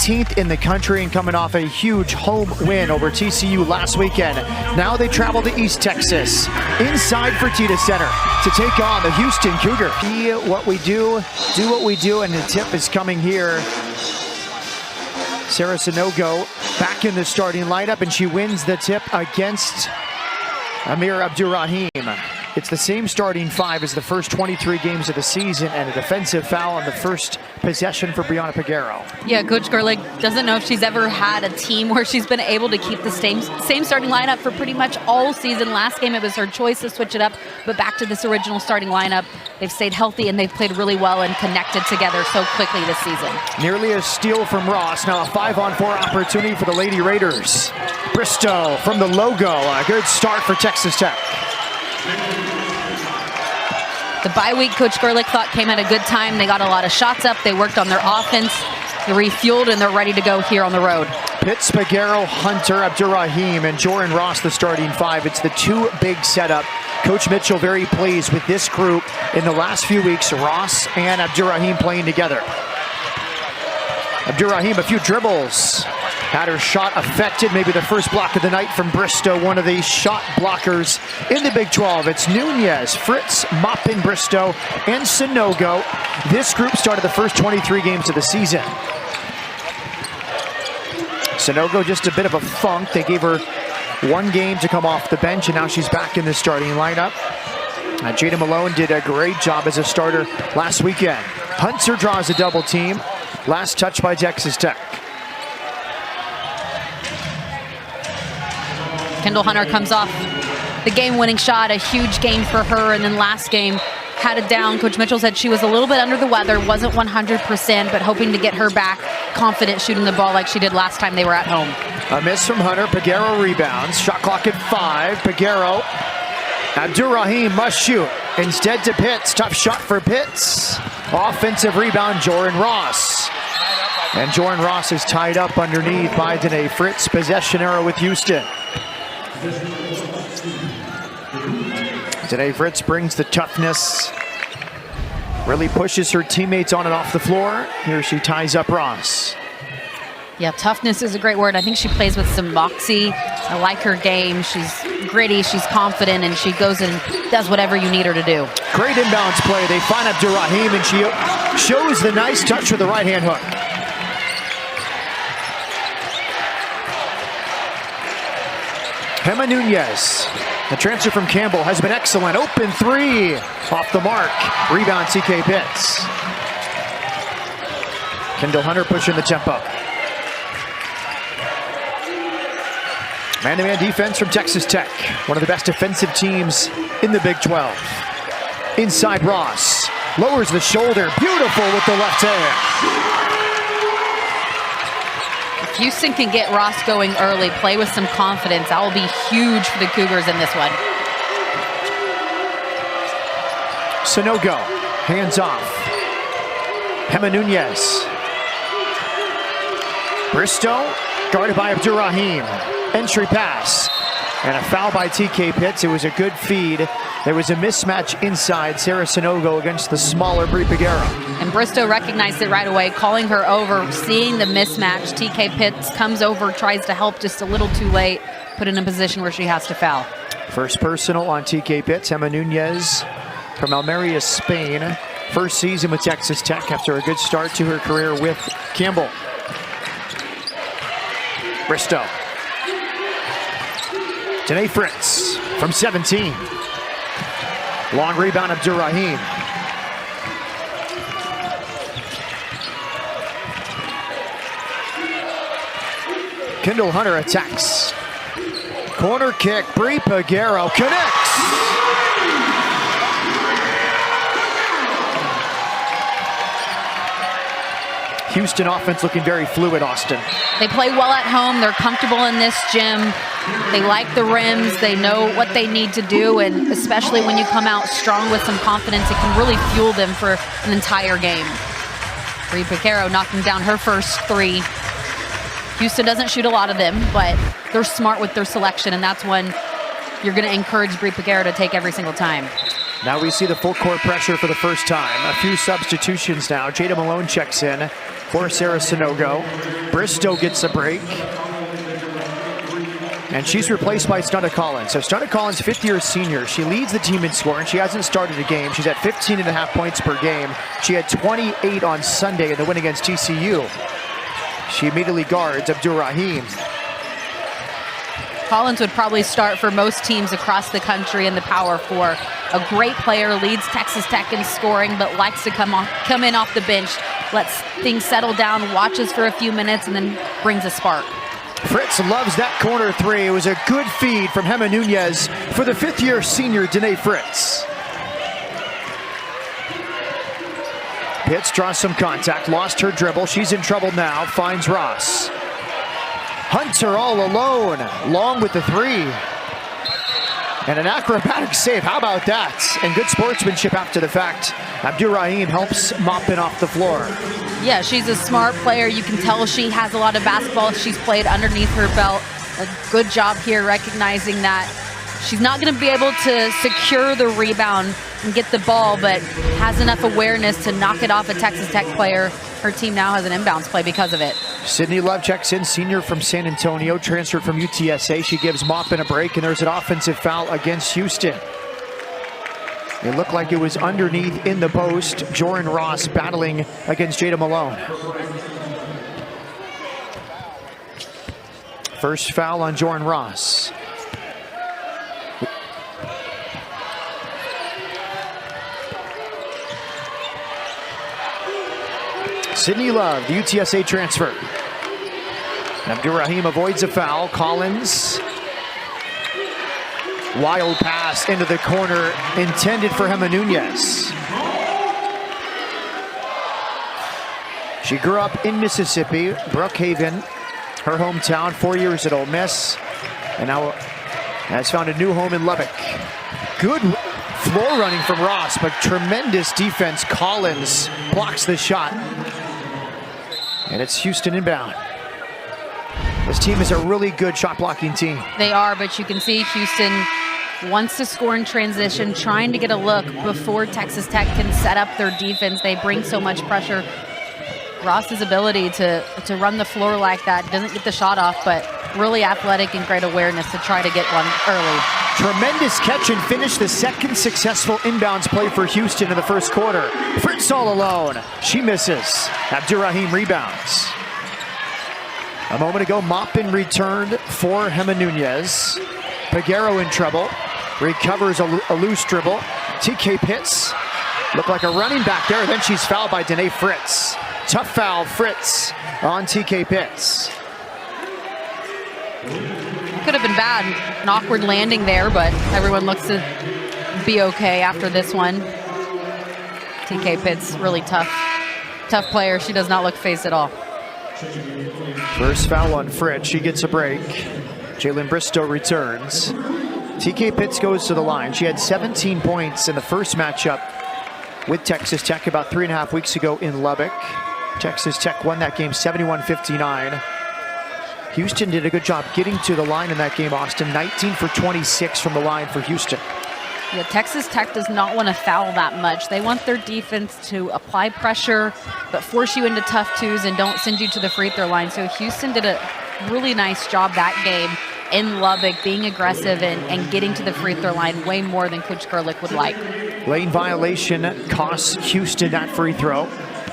18th in the country and coming off a huge home win over TCU last weekend. Now they travel to East Texas, inside Fertitta Center, to take on the Houston Cougars. Be what we do what we do, and the tip is coming here. Sarah Sanogo back in the starting lineup, and she wins the tip against Amir Abdurrahim. It's the same starting five as the first 23 games of the season, and a defensive foul on the first possession for Brianna Peguero. Yeah, Coach Gerlich doesn't know if she's ever had a team where she's been able to keep the same starting lineup for pretty much all season. Last game, it was her choice to switch it up, but back to this original starting lineup. They've stayed healthy, and they've played really well and connected together so quickly this season. Nearly a steal from Ross. Now a 5-on-4 opportunity for the Lady Raiders. Bristow from the logo. A good start for Texas Tech. The bye week, Coach Gerlich thought came at a good time. They got a lot of shots up. They worked on their offense. They're refueled, and they're ready to go here on the road. Pitts, Peguero, Hunter, Abdurrahim, and Joran Ross, the starting five. It's the two big setup. Coach Mitchell very pleased with this group in the last few weeks. Ross and Abdurrahim playing together. Abdurrahim, a few dribbles. Had her shot affected, maybe the first block of the night from Bristow, one of the shot blockers in the Big 12. It's Nunez, Fritz, Maupin, Bristow, and Sanogo. This group started the first 23 games of the season. Sanogo just a bit of a funk. They gave her one game to come off the bench, and now she's back in the starting lineup. Jada Malone did a great job as a starter last weekend. Hunter draws a double team. Last touch by Texas Tech. Kendall Hunter comes off the game-winning shot, a huge game for her, and then last game had it down. Coach Mitchell said she was a little bit under the weather, wasn't 100%, but hoping to get her back confident shooting the ball like she did last time they were at home. A miss from Hunter. Peguero rebounds. Shot clock at 5. Peguero. Abdurrahim must shoot. Instead to Pitts. Tough shot for Pitts. Offensive rebound, Joran Ross. And Joran Ross is tied up underneath by Danae Fritz. Possession arrow with Houston. Danae Fritz brings the toughness. Really pushes her teammates on and off the floor. Here she ties up Ross. Yeah, toughness is a great word. I think she plays with some moxie. I like her game. She's gritty, she's confident, and she goes and does whatever you need her to do. Great inbounds play. They find Abdurrahim, and she shows the nice touch with the right-hand hook. Emma Nunez, the transfer from Campbell, has been excellent. Open three, off the mark. Rebound, TK Pitts. Kendall Hunter pushing the tempo. Man-to-man defense from Texas Tech. One of the best defensive teams in the Big 12. Inside Ross, lowers the shoulder. Beautiful with the left hand. Houston can get Ross going early, play with some confidence. That will be huge for the Cougars in this one. Sanogo, hands off. Emma Nunez. Bristow, guarded by Abdurrahim. Entry pass. And a foul by TK Pitts. It was a good feed. There was a mismatch inside. Sarah Sanogo against the smaller Bri Peguero. And Bristow recognized it right away, calling her over, seeing the mismatch. TK Pitts comes over, tries to help just a little too late, put in a position where she has to foul. First personal on TK Pitts. Emma Nunez from Almeria, Spain. First season with Texas Tech after a good start to her career with Campbell. Bristow. Danae Fritz from 17. Long rebound, Abdurrahim. Kendall Hunter attacks. Corner kick, Bri Peguero connects. Houston offense looking very fluid, Austin. They play well at home. They're comfortable in this gym. They like the rims. They know what they need to do, and especially when you come out strong with some confidence, it can really fuel them for an entire game. Bri Peguero knocking down her first three. Houston doesn't shoot a lot of them, but they're smart with their selection, and that's when you're going to encourage Bri Peguero to take every single time. Now we see the full court pressure for the first time. A few substitutions now. Jada Malone checks in for Sarah Sanogo. Bristow gets a break. And she's replaced by Stunna Collins. So Stunna Collins, fifth-year senior. She leads the team in scoring. She hasn't started a game. She's at 15.5 points per game. She had 28 on Sunday in the win against TCU. She immediately guards Abdur-Rahim. Collins would probably start for most teams across the country in the Power Four. A great player, leads Texas Tech in scoring, but likes to come in off the bench, lets things settle down, watches for a few minutes, and then brings a spark. Fritz loves that corner three. It was a good feed from Gemma Nunez for the fifth-year senior, Danae Fritz. Pitts draws some contact, lost her dribble. She's in trouble now, finds Ross. Hunter all alone, long with the three. And an acrobatic save, how about that? And good sportsmanship after the fact. Abdur-Rahim helps mop it off the floor. Yeah, she's a smart player. You can tell she has a lot of basketball she's played underneath her belt. A good job here recognizing that she's not going to be able to secure the rebound and get the ball, but has enough awareness to knock it off a Texas Tech player. Her team now has an inbounds play because of it. Sydney Love checks in, senior from San Antonio, transferred from UTSA. She gives Maupin a break, and there's an offensive foul against Houston. It looked like it was underneath in the post. Joran Ross battling against Jada Malone. First foul on Joran Ross. Sydney Love, the UTSA transfer. Abdur-Rahim avoids a foul. Collins. Wild pass into the corner, intended for Gemma Nunez. She grew up in Mississippi, Brookhaven, her hometown, 4 years at Ole Miss, and now has found a new home in Lubbock. Good floor running from Ross, but tremendous defense. Collins blocks the shot. And it's Houston inbound. This team is a really good shot blocking team. They are, but you can see Houston wants to score in transition, trying to get a look before Texas Tech can set up their defense. They bring so much pressure. Ross's ability to run the floor like that, doesn't get the shot off, but really athletic and great awareness to try to get one early. Tremendous catch and finish, the second successful inbounds play for Houston in the first quarter. Fritz all alone. She misses. Abdur-Rahim rebounds. A moment ago, Maupin returned for Gemma Nunez. Peguero in trouble. Recovers a loose dribble. TK Pitts. Looked like a running back there. Then she's fouled by Danae Fritz. Tough foul, Fritz on TK Pitts. Could have been bad. An awkward landing there, but everyone looks to be okay after this one. TK Pitts, really tough player. She does not look phased at all. First foul on Fritz. She gets a break. Jalen Bristow returns. TK Pitts goes to the line. She had 17 points in the first matchup with Texas Tech about 3.5 weeks ago in Lubbock. Texas Tech won that game 71-59. Houston did a good job getting to the line in that game, Austin. 19 for 26 from the line for Houston. Yeah, Texas Tech does not want to foul that much. They want their defense to apply pressure, but force you into tough twos and don't send you to the free throw line. So Houston did a really nice job that game in Lubbock, being aggressive and getting to the free throw line way more than Coach Gerlich would like. Lane violation costs Houston that free throw.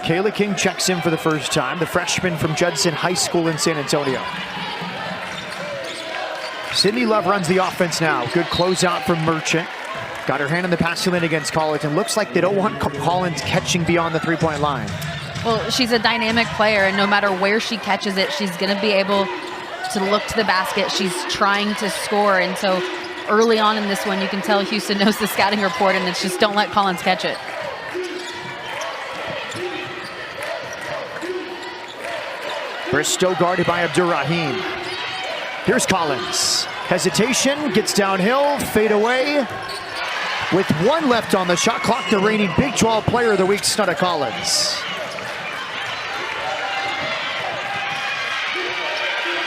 Kayla King checks in for the first time, the freshman from Judson High School in San Antonio. Sydney Love runs the offense now. Good closeout from Merchant. Got her hand in the passing lane against Collins, and looks like they don't want Collins catching beyond the three-point line. Well, she's a dynamic player, and no matter where she catches it, she's going to be able to look to the basket. She's trying to score, and so early on in this one, you can tell Houston knows the scouting report, and it's just don't let Collins catch it. Bristow guarded by Abdur-Rahim. Here's Collins. Hesitation, gets downhill, fade away. With one left on the shot clock, the reigning Big 12 player of the week, Stunna Collins.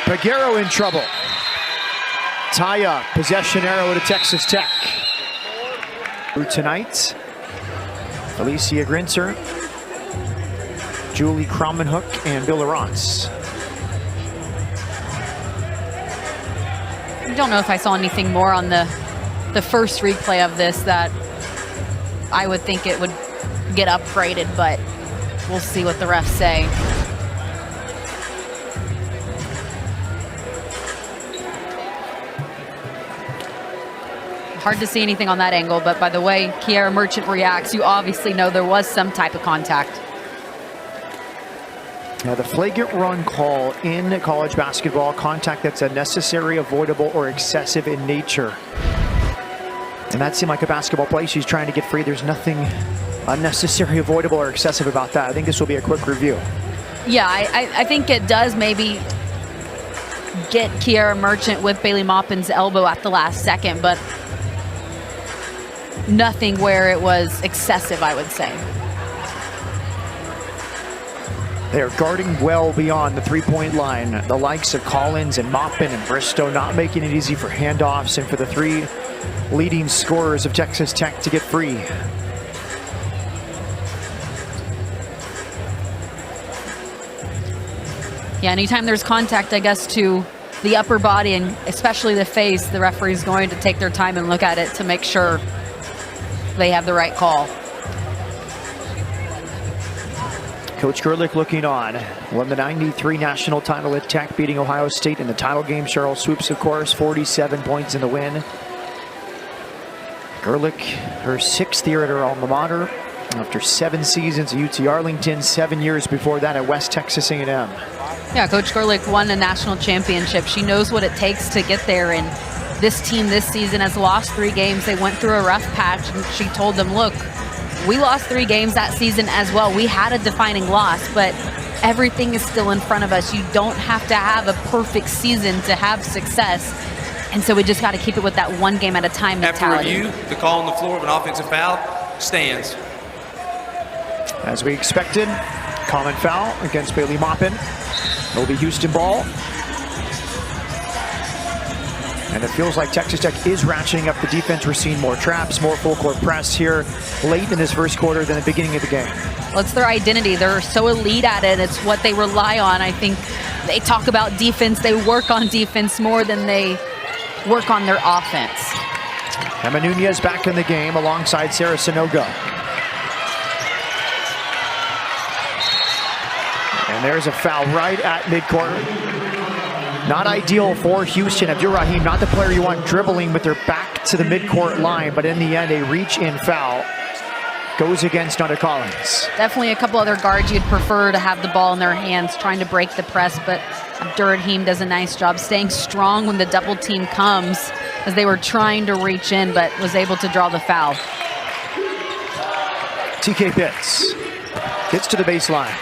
Peguero in trouble. Tie up, possession arrow to Texas Tech. Tonight, Alicia Grinzer, Julie Kramenhoek, and Bill Laurence. I don't know if I saw anything more on the first replay of this that I would think it would get upgraded, but we'll see what the refs say. Hard to see anything on that angle, but by the way Kiara Merchant reacts, you obviously know there was some type of contact. Now, the flagrant run call in college basketball, contact that's unnecessary, avoidable, or excessive in nature. And that seemed like a basketball play. She's trying to get free. There's nothing unnecessary, avoidable, or excessive about that. I think this will be a quick review. Yeah, I think it does maybe get Kiara Merchant with Bailey Maupin's elbow at the last second, but nothing where it was excessive, I would say. They are guarding well beyond the three-point line. The likes of Collins and Maupin and Bristow not making it easy for handoffs and for the three leading scorers of Texas Tech to get free. Yeah, anytime there's contact, I guess, to the upper body and especially the face, the referee is going to take their time and look at it to make sure they have the right call. Coach Gerlich looking on. Won the '93 national title at Tech, beating Ohio State in the title game. Cheryl Swoops, of course, 47 points in the win. Gerlich, her 6th year at her alma mater. After 7 seasons at UT Arlington, 7 years before that at West Texas A&M. Yeah, Coach Gerlich won a national championship. She knows what it takes to get there, and this team this season has lost 3 games. They went through a rough patch, and she told them, look, we lost 3 games that season as well. We had a defining loss, but everything is still in front of us. You don't have to have a perfect season to have success. And so we just got to keep it with that one game at a time mentality. After review, the call on the floor of an offensive foul stands. As we expected, common foul against Bailey Maupin. It'll be Houston ball. And it feels like Texas Tech is ratcheting up the defense. We're seeing more traps, more full court press here late in this first quarter than the beginning of the game. Well, it's their identity. They're so elite at it. It's what they rely on. I think they talk about defense. They work on defense more than they work on their offense. Emma Nunez back in the game alongside Sarah Sanogo. And there's a foul right at midcourt. Not ideal for Houston. Abdur-Rahim, not the player you want dribbling with their back to the midcourt line, but in the end, a reach-in foul goes against Nada Collins. Definitely a couple other guards you'd prefer to have the ball in their hands, trying to break the press, but Abdur-Rahim does a nice job staying strong when the double team comes, as they were trying to reach in, but was able to draw the foul. TK Pitts gets to the baseline.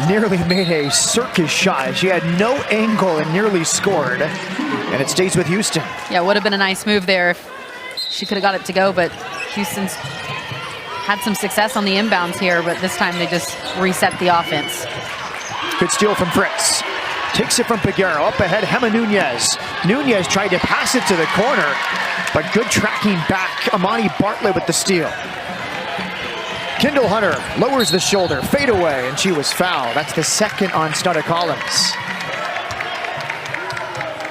Nearly made a circus shot. She had no angle and nearly scored. And it stays with Houston. Yeah, would have been a nice move there if she could have got it to go, but Houston's had some success on the inbounds here, but this time they just reset the offense. Good steal from Fritz. Takes it from Peguero. Up ahead, Hema Nunez. Nunez tried to pass it to the corner, but good tracking back. Amani Bartlett with the steal. Kendall Hunter lowers the shoulder, fade away, and she was fouled. That's the second on Nada Collins.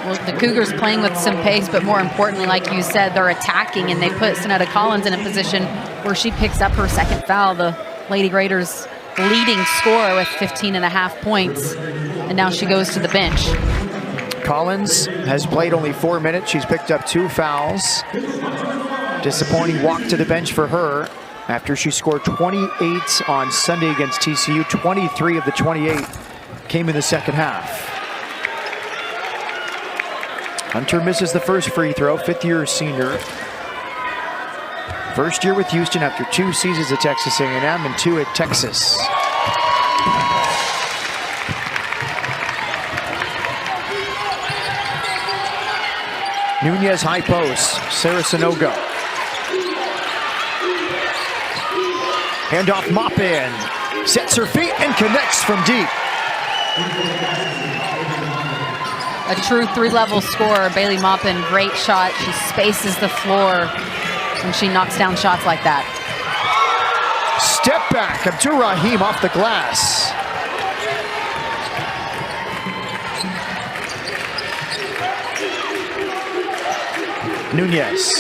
Well, the Cougars playing with some pace, but more importantly, like you said, they're attacking, and they put Nada Collins in a position where she picks up her second foul. The Lady Raiders leading scorer with 15.5 points, and now she goes to the bench. Collins has played only 4 minutes. She's picked up 2 fouls. Disappointing walk to the bench for her after she scored 28 on Sunday against TCU. 23 of the 28 came in the second half. Hunter misses the first free throw, 5th-year senior. First year with Houston after 2 seasons at Texas A&M and 2 at Texas. Nunez high post, Sarah Sanogo. Handoff Maupin, sets her feet and connects from deep. A true 3-level scorer. Bailey Maupin, great shot. She spaces the floor when she knocks down shots like that. Step back, Abdur-Rahim off the glass. Nunez.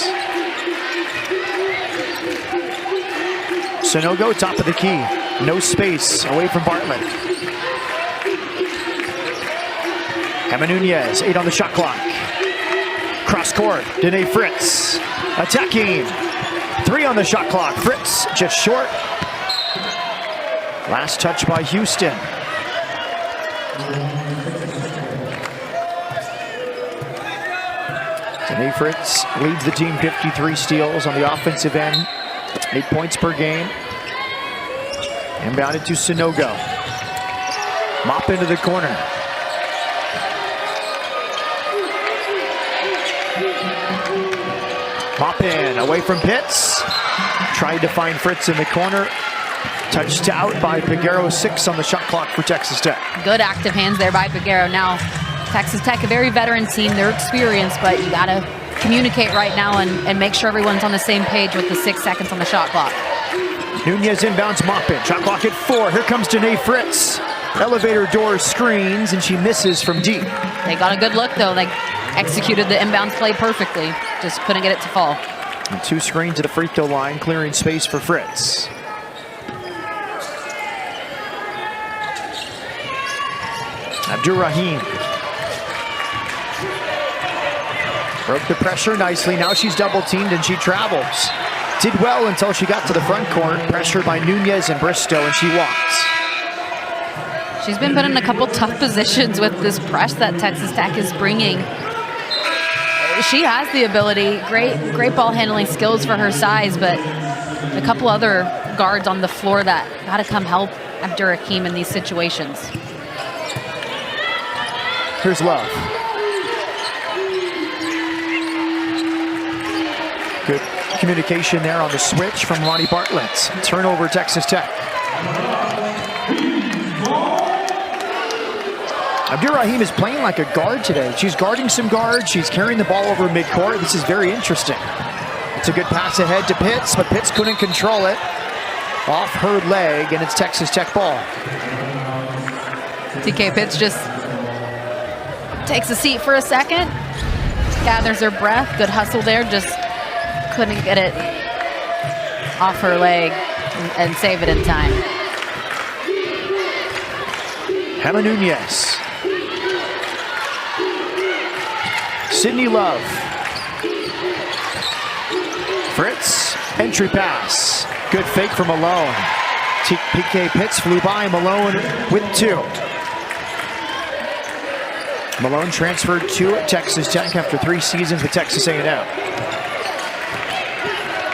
Sonogo, top of the key. No space, away from Bartlett. Emma Nunez, 8 on the shot clock. Cross court, Danae Fritz. Attacking, 3 on the shot clock. Fritz just short. Last touch by Houston. Danae Fritz leads the team, 53 steals on the offensive end. 8 points per game. Inbounded to Sonogo. Mop into the corner. Mop in, away from Pitts. Tried to find Fritz in the corner. Touched out by Peguero, 6 on the shot clock for Texas Tech. Good active hands there by Peguero. Now, Texas Tech, a very veteran team. They're experienced, but you got to communicate right now and make sure everyone's on the same page with the 6 seconds on the shot clock. Nunez inbounds Maupin. Shot clock at 4. Here comes Danae Fritz. Elevator door screens, and she misses from deep. They got a good look, though. They executed the inbound play perfectly. Just couldn't get it to fall. And 2 screens at the free throw line, clearing space for Fritz. Abdur-Rahim. Broke the pressure nicely. Now she's double teamed and she travels. Did well until she got to the front court. Pressured by Nunez and Bristow, and she walks. She's been put in a couple tough positions with this press that Texas Tech is bringing. She has the ability, great ball handling skills for her size, but a couple other guards on the floor that got to come help Abdur-Rahim in these situations. Here's Love. Good communication there on the switch from Lonnie Bartlett. Turnover, Texas Tech. Abdur-Rahim is playing like a guard today. She's guarding some guards. She's carrying the ball over midcourt. This is very interesting. It's a good pass ahead to Pitts, but Pitts couldn't control it. Off her leg, and it's Texas Tech ball. TK Pitts just takes a seat for a second, gathers her breath. Good hustle there, just couldn't get it off her leg and save it in time. Emma Nunez. Sydney Love. Fritz, entry pass. Good fake from Malone. PK Pitts flew by, Malone with 2. Malone transferred to Texas Tech after 3 seasons with Texas A&M.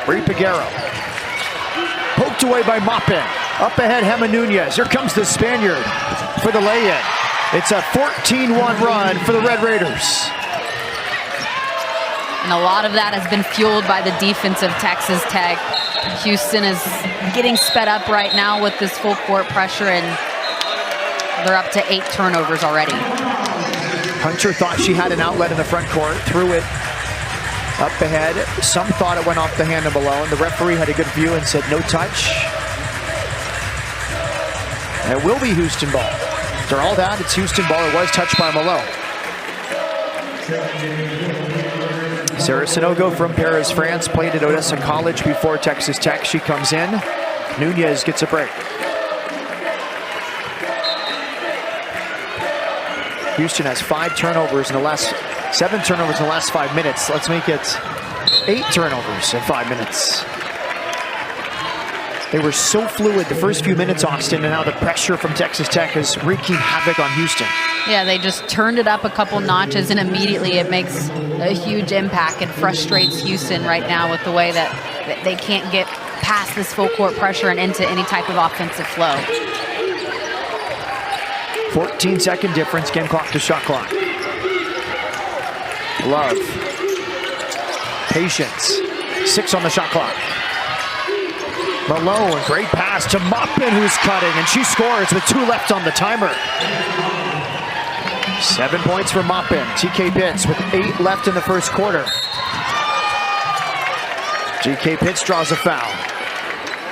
Bri Peguero. Poked away by Maupin. Up ahead, Emma Nunez. Here comes the Spaniard for the lay-in. It's a 14-1 run for the Red Raiders. And a lot of that has been fueled by the defense of Texas Tech. Houston is getting sped up right now with this full court pressure, and they're up to 8 turnovers already. Hunter thought she had an outlet in the front court, threw it up ahead. Some thought it went off the hand of Malone. The referee had a good view and said no touch. And it will be Houston ball. After all that, it's Houston ball. It was touched by Malone. Sarah Sonogo from Paris, France, played at Odessa College before Texas Tech. She comes in. Nunez gets a break. Houston has 5 turnovers in the last 7 turnovers in the last 5 minutes. Let's make it 8 turnovers in 5 minutes. They were so fluid the first few minutes, Austin, and now the pressure from Texas Tech is wreaking havoc on Houston. Yeah, they just turned it up a couple notches, and immediately it makes a huge impact and frustrates Houston right now with the way that they can't get past this full court pressure and into any type of offensive flow. 14-second difference, game clock to shot clock. Love. Patience. 6 on the shot clock. Malone, great pass to Maupin, who's cutting, and she scores with 2 left on the timer. 7 points for Maupin. TK Pitts with 8 left in the first quarter. TK Pitts draws a foul.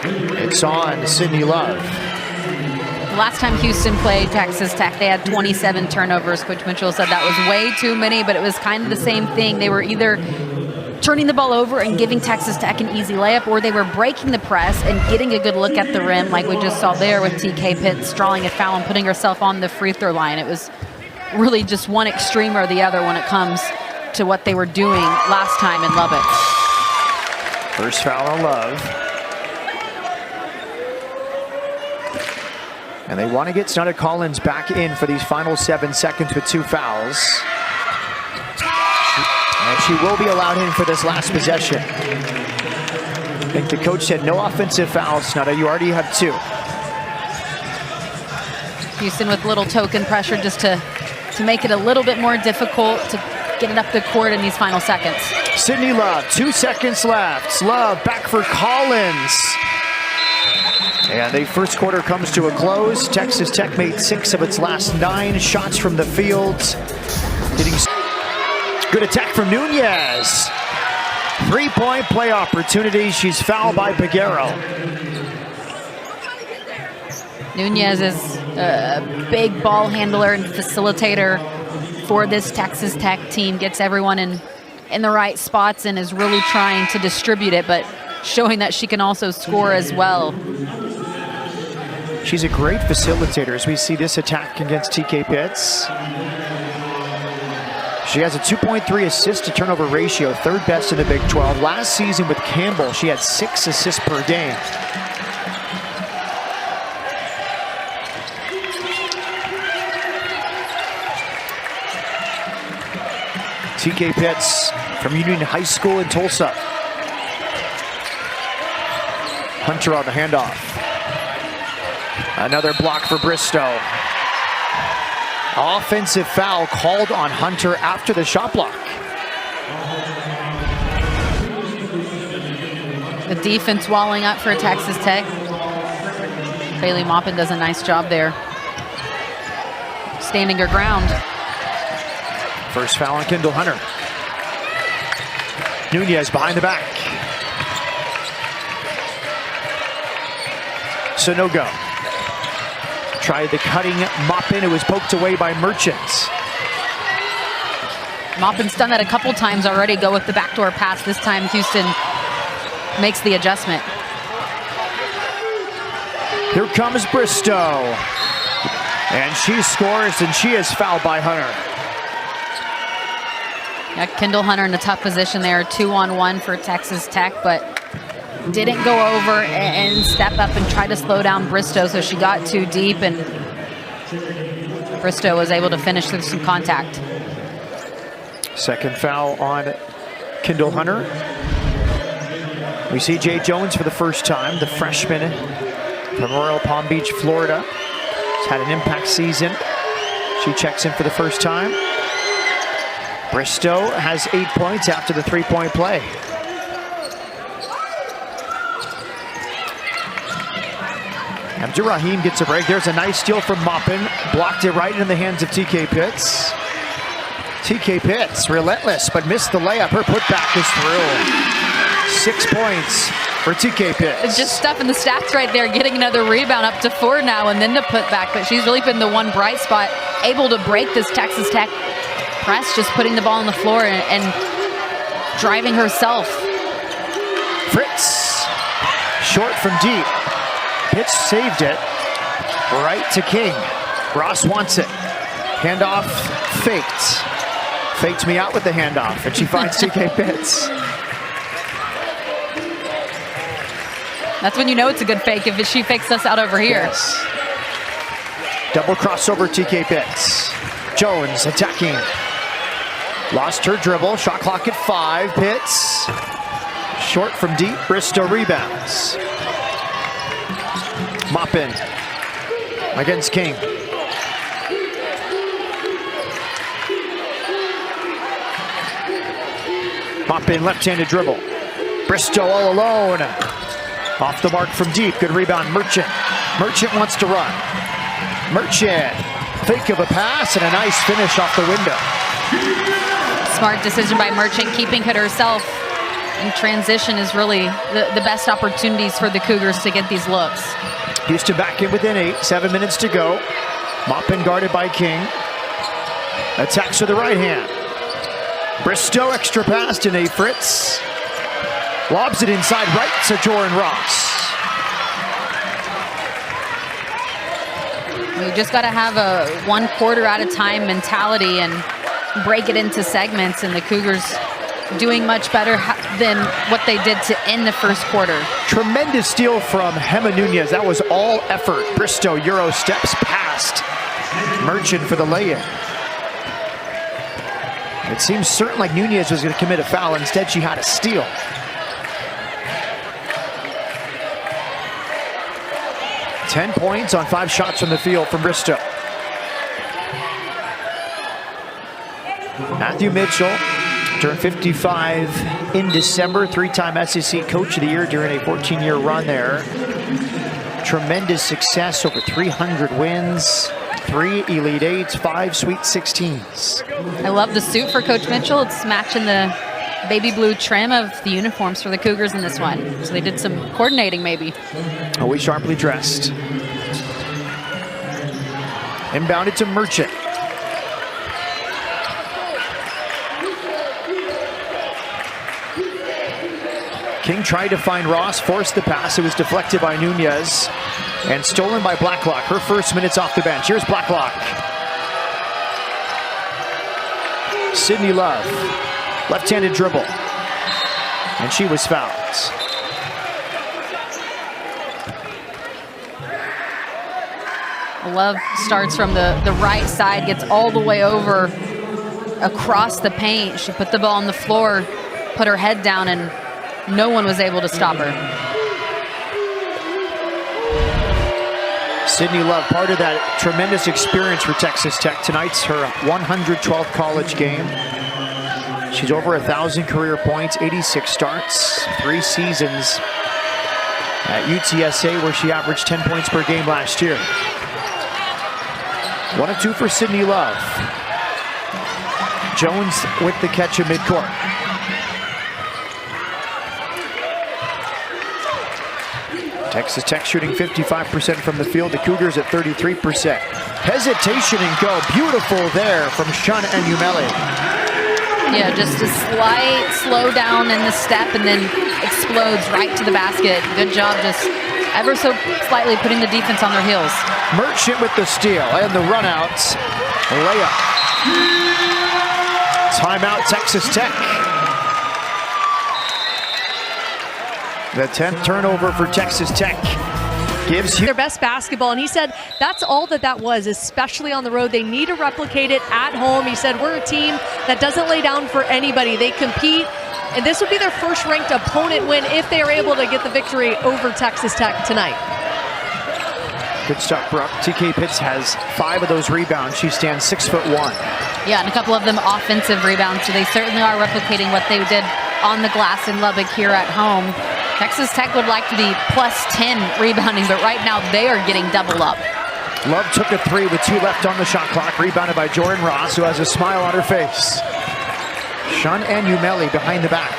It's on Sydney Love. Last time Houston played Texas Tech, they had 27 turnovers. Coach Mitchell said that was way too many, but it was kind of the same thing. They were either turning the ball over and giving Texas Tech an easy layup, or they were breaking the press and getting a good look at the rim, like we just saw there with TK Pitts drawing a foul and putting herself on the free throw line. It was really just one extreme or the other when it comes to what they were doing last time in Lubbock. First foul on Love. And they want to get Snudda Collins back in for these final 7 seconds with 2 fouls. And she will be allowed in for this last possession. I think the coach said no offensive fouls, Snudda. You already have 2. Houston with little token pressure just to make it a little bit more difficult to get it up the court in these final seconds. Sydney Love, 2 seconds left. Love back for Collins. And the first quarter comes to a close. Texas Tech made 6 of its last 9 shots from the field. Getting good attack from Nunez. 3-point play opportunity. She's fouled by Peguero. Nunez is a big ball handler and facilitator for this Texas Tech team. Gets everyone in the right spots and is really trying to distribute it, but showing that she can also score as well. She's a great facilitator as we see this attack against TK Pitts. She has a 2.3 assist to turnover ratio, 3rd best in the Big 12. Last season with Campbell, she had 6 assists per game. TK Pitts from Union High School in Tulsa. Hunter on the handoff. Another block for Bristow. Offensive foul called on Hunter after the shot block. The defense walling up for Texas Tech. Bailey Maupin does a nice job there, standing her ground. First foul on Kendall Hunter. Nunez behind the back. Sonogo tried the cutting Maupin. It was poked away by Merchants. Maupin's done that a couple times already. Go with the backdoor pass. This time Houston makes the adjustment. Here comes Bristow. And she scores, and she is fouled by Hunter. Yeah, Kendall Hunter in a tough position there. 2-on-1 for Texas Tech, but didn't go over and step up and try to slow down Bristow, so she got too deep, and Bristow was able to finish with some contact. Second foul on Kendall Hunter. We see Jay Jones for the first time, the freshman from Royal Palm Beach, Florida. He's had an impact season. She checks in for the first time. Bristow has 8 points after the 3-point play. Abdurrahim gets a break. There's a nice steal from Maupin. Blocked it right in the hands of TK Pitts. TK Pitts, relentless, but missed the layup. Her putback is through. 6 points for TK Pitts. It's just stuff in the stats right there, getting another rebound up to 4 now, and then the putback. But she's really been the one bright spot, able to break this Texas Tech press, just putting the ball on the floor and driving herself. Fritz, short from deep. Pitts saved it. Right to King. Ross wants it. Handoff faked. Faked me out with the handoff, and she finds TK Pitts. That's when you know it's a good fake, if she fakes us out over here. Yes. Double crossover TK Pitts. Jones attacking. Lost her dribble. Shot clock at 5. Pitts. Short from deep. Bristow rebounds. Maupin against King. Maupin left-handed dribble. Bristow all alone. Off the mark from deep. Good rebound, Merchant. Merchant wants to run. Merchant Fake of a pass and a nice finish off the window. Smart decision by Merchant, keeping it herself. And transition is really the best opportunities for the Cougars to get these looks. Houston back in within 8, 7 minutes to go. Maupin guarded by King. Attacks with the right hand. Bristow extra pass to Nate Fritz. Lobs it inside right to Joran Ross. You just got to have a 1 quarter at a time mentality and break it into segments, and the Cougars doing much better than what they did to end the first quarter. Tremendous steal from Gemma Nunez. That was all effort. Bristow Euro steps past Merchant for the lay-in. It seems certain like Nunez was going to commit a foul. Instead, she had a steal. Ten points on 5 shots from the field from Bristow. Matthew Mitchell turned 55 in December, 3-time SEC Coach of the Year during a 14-year run there. Tremendous success, over 300 wins, 3 Elite Eights, 5 Sweet 16s. I love the suit for Coach Mitchell. It's matching the baby blue trim of the uniforms for the Cougars in this one. So they did some coordinating maybe. Always sharply dressed. Inbounded to Merchant. King tried to find Ross, forced the pass. It was deflected by Nunez and stolen by Blacklock. Her first minutes off the bench. Here's Blacklock. Sydney Love, left-handed dribble. And she was fouled. Love starts from the right side, gets all the way over across the paint. She put the ball on the floor, put her head down, and no one was able to stop her. Sydney Love, part of that tremendous experience for Texas Tech. Tonight's her 112th college game. She's over 1,000 career points, 86 starts, 3 seasons at UTSA, where she averaged 10 points per game last year. 1 of 2 for Sydney Love. Jones with the catch in midcourt. Texas Tech shooting 55% from the field. The Cougars at 33%. Hesitation and go. Beautiful there from Shun and Umeli. Yeah, just a slight slow down in the step and then explodes right to the basket. Good job just ever so slightly putting the defense on their heels. Merchant with the steal and the run out. Layup. Timeout Texas Tech. The 10th turnover for Texas Tech gives their best basketball, and he said that's all that was, especially on the road. They need to replicate it at home. He said we're a team that doesn't lay down for anybody. They compete, and this would be their first ranked opponent win if they are able to get the victory over Texas Tech tonight. Good stuff, Brooke. TK Pitts has 5 of those rebounds. She stands 6'1". Yeah, and a couple of them offensive rebounds, so they certainly are replicating what they did on the glass in Lubbock here at home. Texas Tech would like to be plus 10 rebounding, but right now they are getting double up. Love took a 3 with 2 left on the shot clock, rebounded by Joran Ross, who has a smile on her face. Shun and Umeli behind the back.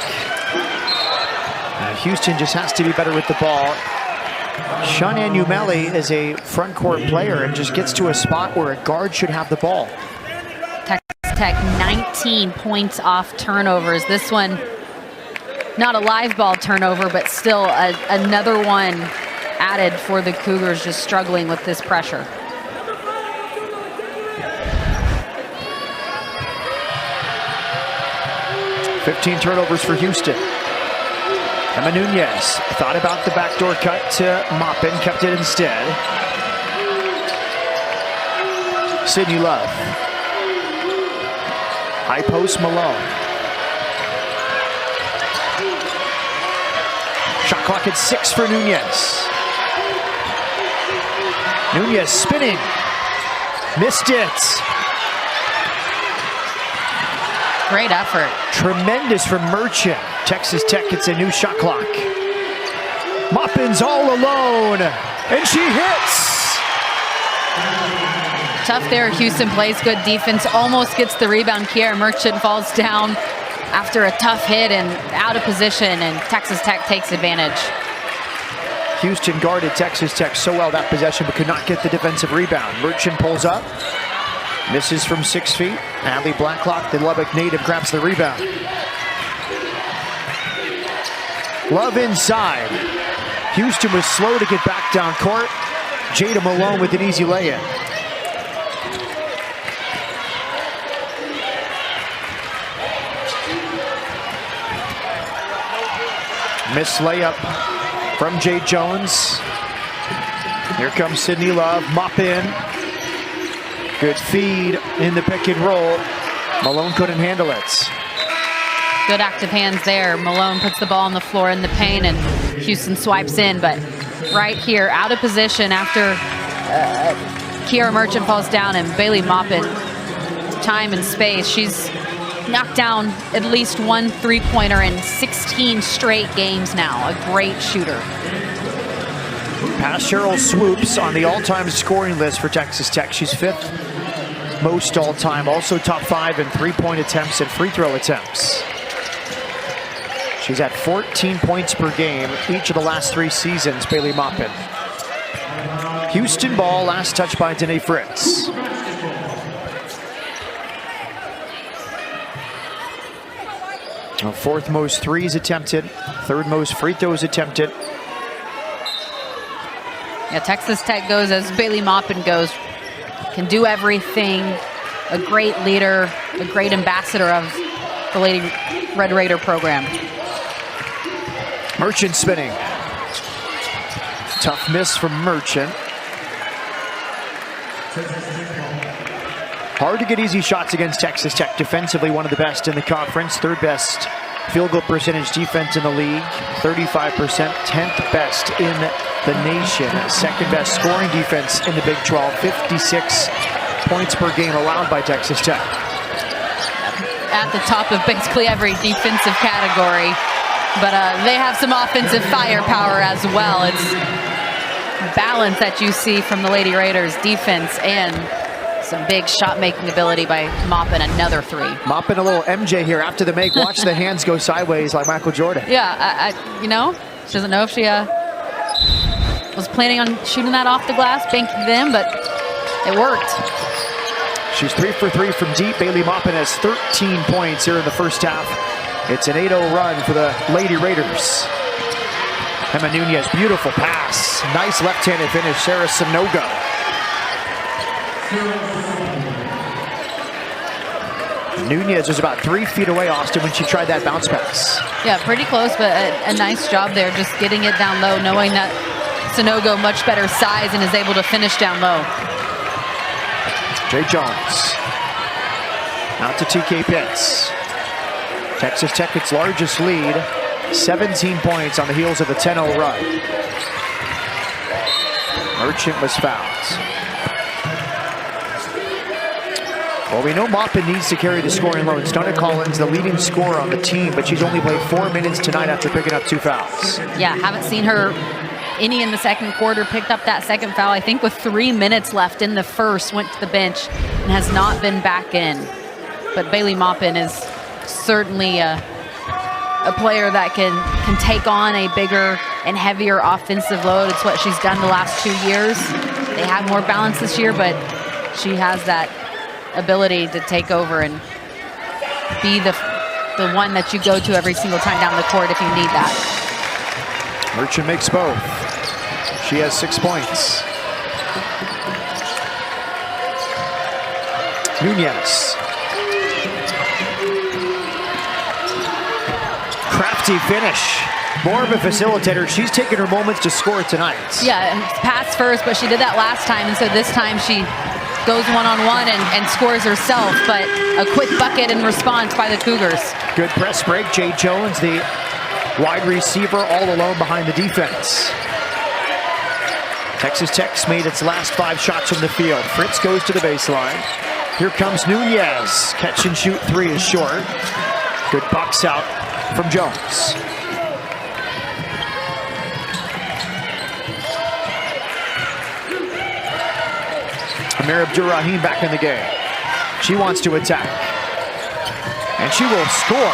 Houston just has to be better with the ball. Shun and Umeli is a front court player and just gets to a spot where a guard should have the ball. Texas Tech 19 points off turnovers. This one, not a live ball turnover, but still another one added for the Cougars, just struggling with this pressure. $15 turnovers for Houston. Emma Nunez thought about the backdoor cut to Maupin, kept it instead. Sydney Love. High post Malone. Shot clock at 6 for Nunez. Nunez spinning. Missed it. Great effort. Tremendous from Merchant. Texas Tech gets a new shot clock. Maupin's all alone, and she hits. Tough there. Houston plays good defense, almost gets the rebound. Kiera Merchant falls down after a tough hit and out of position, and Texas Tech takes advantage. Houston guarded Texas Tech so well that possession, but could not get the defensive rebound. Merchant pulls up, misses from 6 feet. Adley Blacklock, the Lubbock native, grabs the rebound. Love inside. Houston was slow to get back down court. Jada Malone with an easy lay-in. Missed layup from Jay Jones. Here comes Sydney Love, mop in. Good feed in the pick and roll. Malone couldn't handle it. Good active hands there. Malone puts the ball on the floor in the paint, and Houston swipes in, but right here, out of position after Kiera Merchant falls down, and Bailey Maupin, time and space. She's knocked down at least one three-pointer in 16 straight games now. A great shooter. Past Cheryl Swoops on the all-time scoring list for Texas Tech. She's 5th most all-time, also top 5 in three-point attempts and free throw attempts. She's at 14 points per game each of the last 3 seasons, Bailey Maupin. Houston ball, last touch by Danae Fritz. Fourth most threes attempted, third most free throws attempted. Yeah, Texas Tech goes as Bailey Maupin goes. Can do everything. A great leader, a great ambassador of the Lady Red Raider program. Merchant spinning. Tough miss from Merchant. Hard to get easy shots against Texas Tech. Defensively, one of the best in the conference. 3rd best field goal percentage defense in the league. 35%, 10th best in the nation. 2nd best scoring defense in the Big 12. 56 points per game allowed by Texas Tech. At the top of basically every defensive category. But they have some offensive firepower as well. It's balance that you see from the Lady Raiders defense, and some big shot-making ability by Maupin. Another 3. Maupin a little MJ here after the make. Watch the hands go sideways like Michael Jordan. Yeah, you know, she doesn't know if she was planning on shooting that off the glass, banking it in, but it worked. She's 3 for 3 from deep. Bailey Maupin has 13 points here in the first half. It's an 8-0 run for the Lady Raiders. Emma Nunez, beautiful pass. Nice left-handed finish, Sarah Sanogo. Nunez was about 3 feet away, Austin, when she tried that bounce pass. Yeah, pretty close, but a nice job there, just getting it down low, knowing that Sanogo much better size and is able to finish down low. Jay Jones. Out to TK Pitts. Texas Tech, its largest lead, 17 points on the heels of a 10-0 run. Merchant was fouled. Well, we know Maupin needs to carry the scoring load. Stunna Collins, the leading scorer on the team, but she's only played 4 minutes tonight after picking up 2 fouls. Yeah, haven't seen her any in the second quarter. Picked up that second foul, I think, with 3 minutes left in the first. Went to the bench and has not been back in. But Bailey Maupin is certainly a player that can take on a bigger and heavier offensive load. It's what she's done the last 2 years. They have more balance this year, but she has that ability to take over and be the one that you go to every single time down the court if you need that. Merchant makes both. She has 6 points. Nunez. Crafty finish. More of a facilitator. She's taken her moments to score tonight. Yeah, pass first, but she did that last time, and so this time she goes one-on-one and scores herself, but a quick bucket in response by the Cougars. Good press break. Jay Jones, the wide receiver, all alone behind the defense. Texas Tech's made its last 5 shots from the field. Fritz goes to the baseline. Here comes Nunez. Catch and shoot 3 is short. Good box out from Jones. Amir Abdur-Rahim back in the game. She wants to attack. And she will score.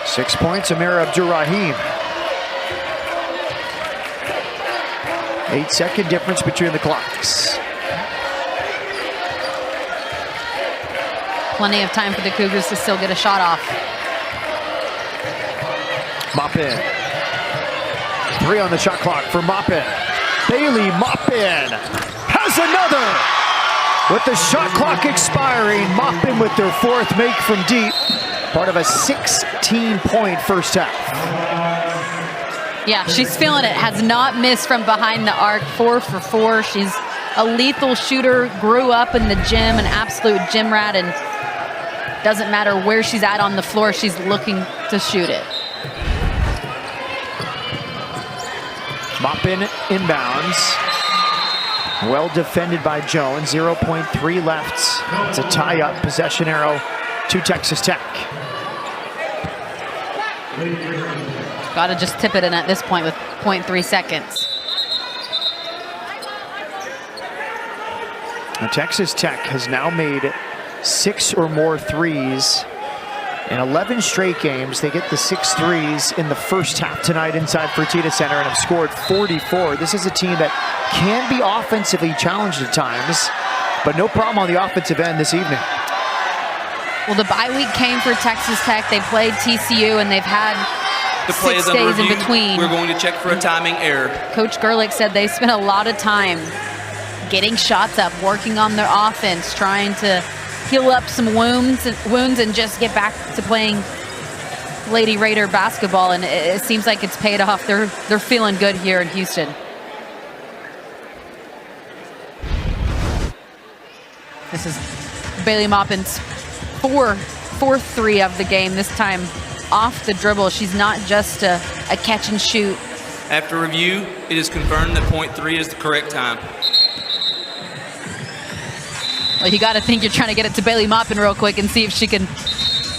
Six points, Amir Abdur-Rahim. 8-second difference between the clocks. Plenty of time for the Cougars to still get a shot off. Maupin. 3 on the shot clock for Maupin. Bailey Maupin has another! With the shot clock expiring, Maupin with their 4th make from deep. Part of a 16-point first half. Yeah, she's feeling it. Has not missed from behind the arc. 4 for 4. She's a lethal shooter. Grew up in the gym, an absolute gym rat, and doesn't matter where she's at on the floor, she's looking to shoot it. Maupin inbounds. Well defended by Jones. 0.3 left. It's a tie-up possession arrow to Texas Tech. Got to just tip it in at this point with 0.3 seconds. Now, Texas Tech has now made 6 or more threes in 11 straight games. They get the 6 threes in the first half tonight inside Fertitta Center and have scored 44. This is a team that can be offensively challenged at times, but no problem on the offensive end this evening. Well, the bye week came for Texas Tech. They played TCU, and they've had The play 6 is under days in review. between. We're going to check for a timing error. Coach Gerlich said they spent a lot of time getting shots up, working on their offense, trying to heal up some wounds and just get back to playing Lady Raider basketball, and it seems like it's paid off. They're feeling good here in Houston. This is Bailey Maupin's fourth 3 of the game, this time off the dribble. She's not just a catch and shoot. After review, it is confirmed that .3 is the correct time. Well, you got to think you're trying to get it to Bailey Maupin real quick and see if she can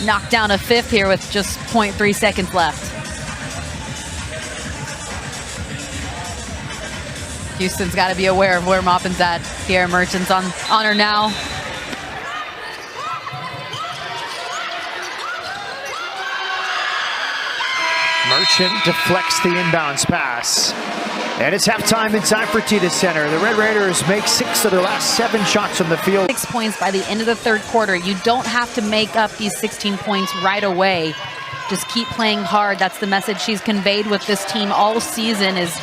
knock down a 5th here with just 0.3 seconds left. Houston's got to be aware of where Maupin's at. Pierre Merchant's on her now. Merchant deflects the inbounds pass. And it's halftime inside Fertitta Center. The Red Raiders make 6 of their last 7 shots from the field. 6 points by the end of the 3rd quarter. You don't have to make up these 16 points right away. Just keep playing hard. That's the message she's conveyed with this team all season, is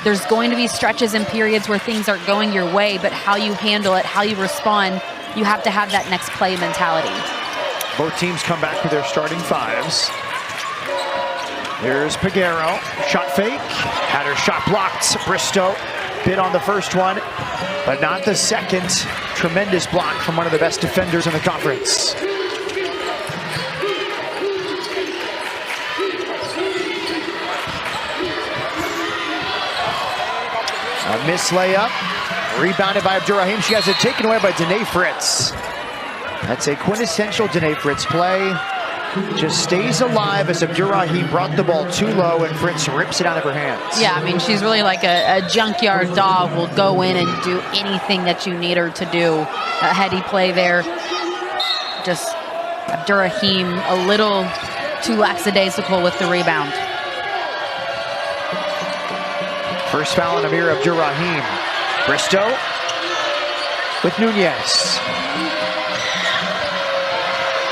there's going to be stretches and periods where things aren't going your way, but how you handle it, how you respond, you have to have that next play mentality. Both teams come back with their starting 5s. Here's Peguero, shot fake, had her shot blocked. Bristow bit on the first one, but not the second. Tremendous block from one of the best defenders in the conference. A missed layup, rebounded by Abdur-Rahim. She has it taken away by Danae Fritz. That's a quintessential Danae Fritz play. Just stays alive as Abdur-Rahim brought the ball too low and Fritz rips it out of her hands. Yeah, I mean, she's really like a junkyard dog. Will go in and do anything that you need her to do. A heady play there. Just Abdur-Rahim a little too lackadaisical with the rebound. First foul on Amir Abdur-Rahim. Bristow with Nunez.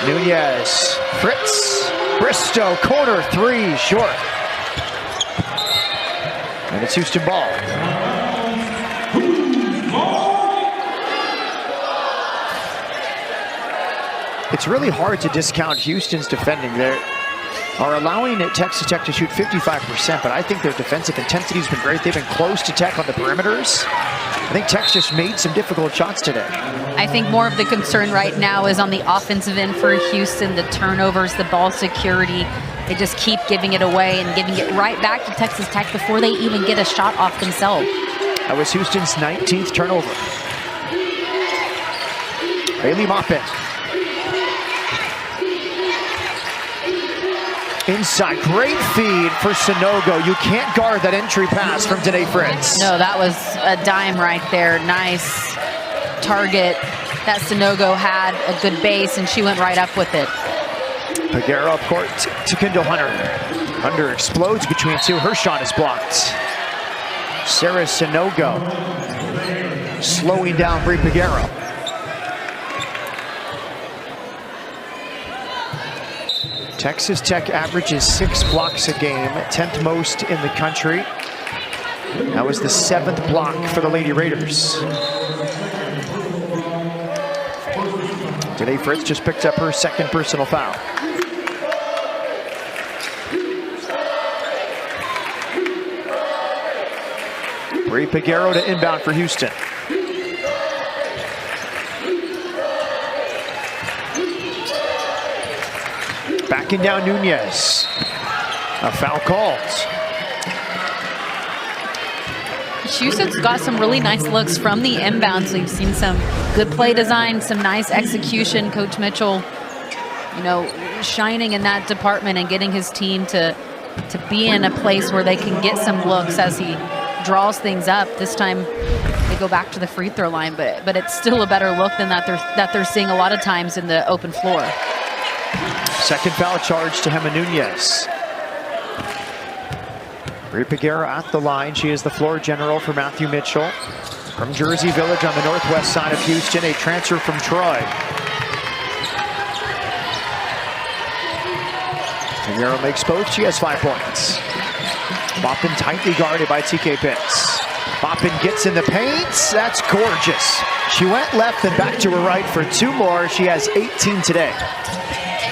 Nunez, Fritz, Bristow, corner 3, short. And it's Houston ball. It's really hard to discount Houston's defending. They are allowing Texas Tech to shoot 55%, but I think their defensive intensity has been great. They've been close to Tech on the perimeters. I think Tech's just made some difficult shots today. I think more of the concern right now is on the offensive end for Houston, the turnovers, the ball security. They just keep giving it away and giving it right back to Texas Tech before they even get a shot off themselves. That was Houston's 19th turnover. Bailey Maupin. Inside, great feed for Sanogo. You can't guard that entry pass from Danae Fritz. No, that was a dime right there. Nice target that Sanogo had, a good base, and she went right up with it. Peguero up court to Kendall Hunter. Hunter explodes between two. Her shot is blocked. Sarah Sanogo slowing down Bri Peguero. Texas Tech averages 6 blocks a game, 10th most in the country. That was the 7th block for the Lady Raiders. Danae Fritz just picked up her 2nd personal foul. Bri Peguero to inbound for Houston. Backing down Nunez. A foul called. Houston's got some really nice looks from the inbounds. We've seen some good play design, some nice execution. Coach Mitchell, you know, shining in that department and getting his team to be in a place where they can get some looks as he draws things up. This time they go back to the free throw line, but it's still a better look than that they're seeing a lot of times in the open floor. 2nd foul charge to Hema Nunez. Bri Peguero at the line. She is the floor general for Matthew Mitchell. From Jersey Village on the northwest side of Houston, a transfer from Troy. Peguero makes both. She has 5 points. Maupin tightly guarded by TK Pitts. Maupin gets in the paint. That's gorgeous. She went left and back to her right for 2 more. She has 18 today.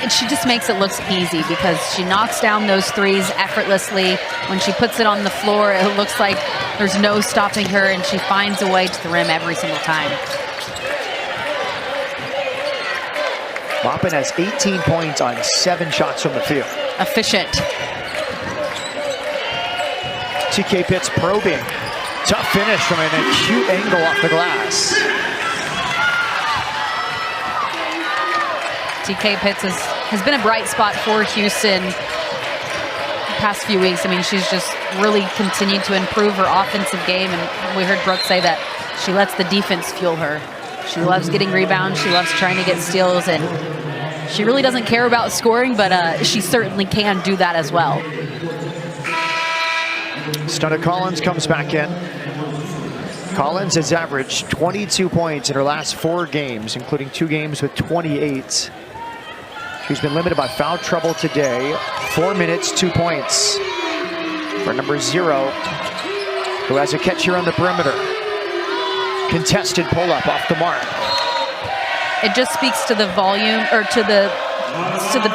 And she just makes it look easy because she knocks down those threes effortlessly. When she puts it on the floor, it looks like there's no stopping her, and she finds a way to the rim every single time. Maupin has 18 points on 7 shots from the field. Efficient. TK Pitts probing. Tough finish from an acute angle off the glass. TK Pitts has been a bright spot for Houston the past few weeks. I mean, she's just really continued to improve her offensive game, and we heard Brooke say that she lets the defense fuel her. She loves getting rebounds, she loves trying to get steals, and she really doesn't care about scoring, but she certainly can do that as well. Stunna Collins comes back in. Collins has averaged 22 points in her last 4 games, including 2 games with 28. She's been limited by foul trouble today. 4 minutes, 2 points for number 0, who has a catch here on the perimeter. Contested pull-up off the mark. It just speaks to the volume, or to the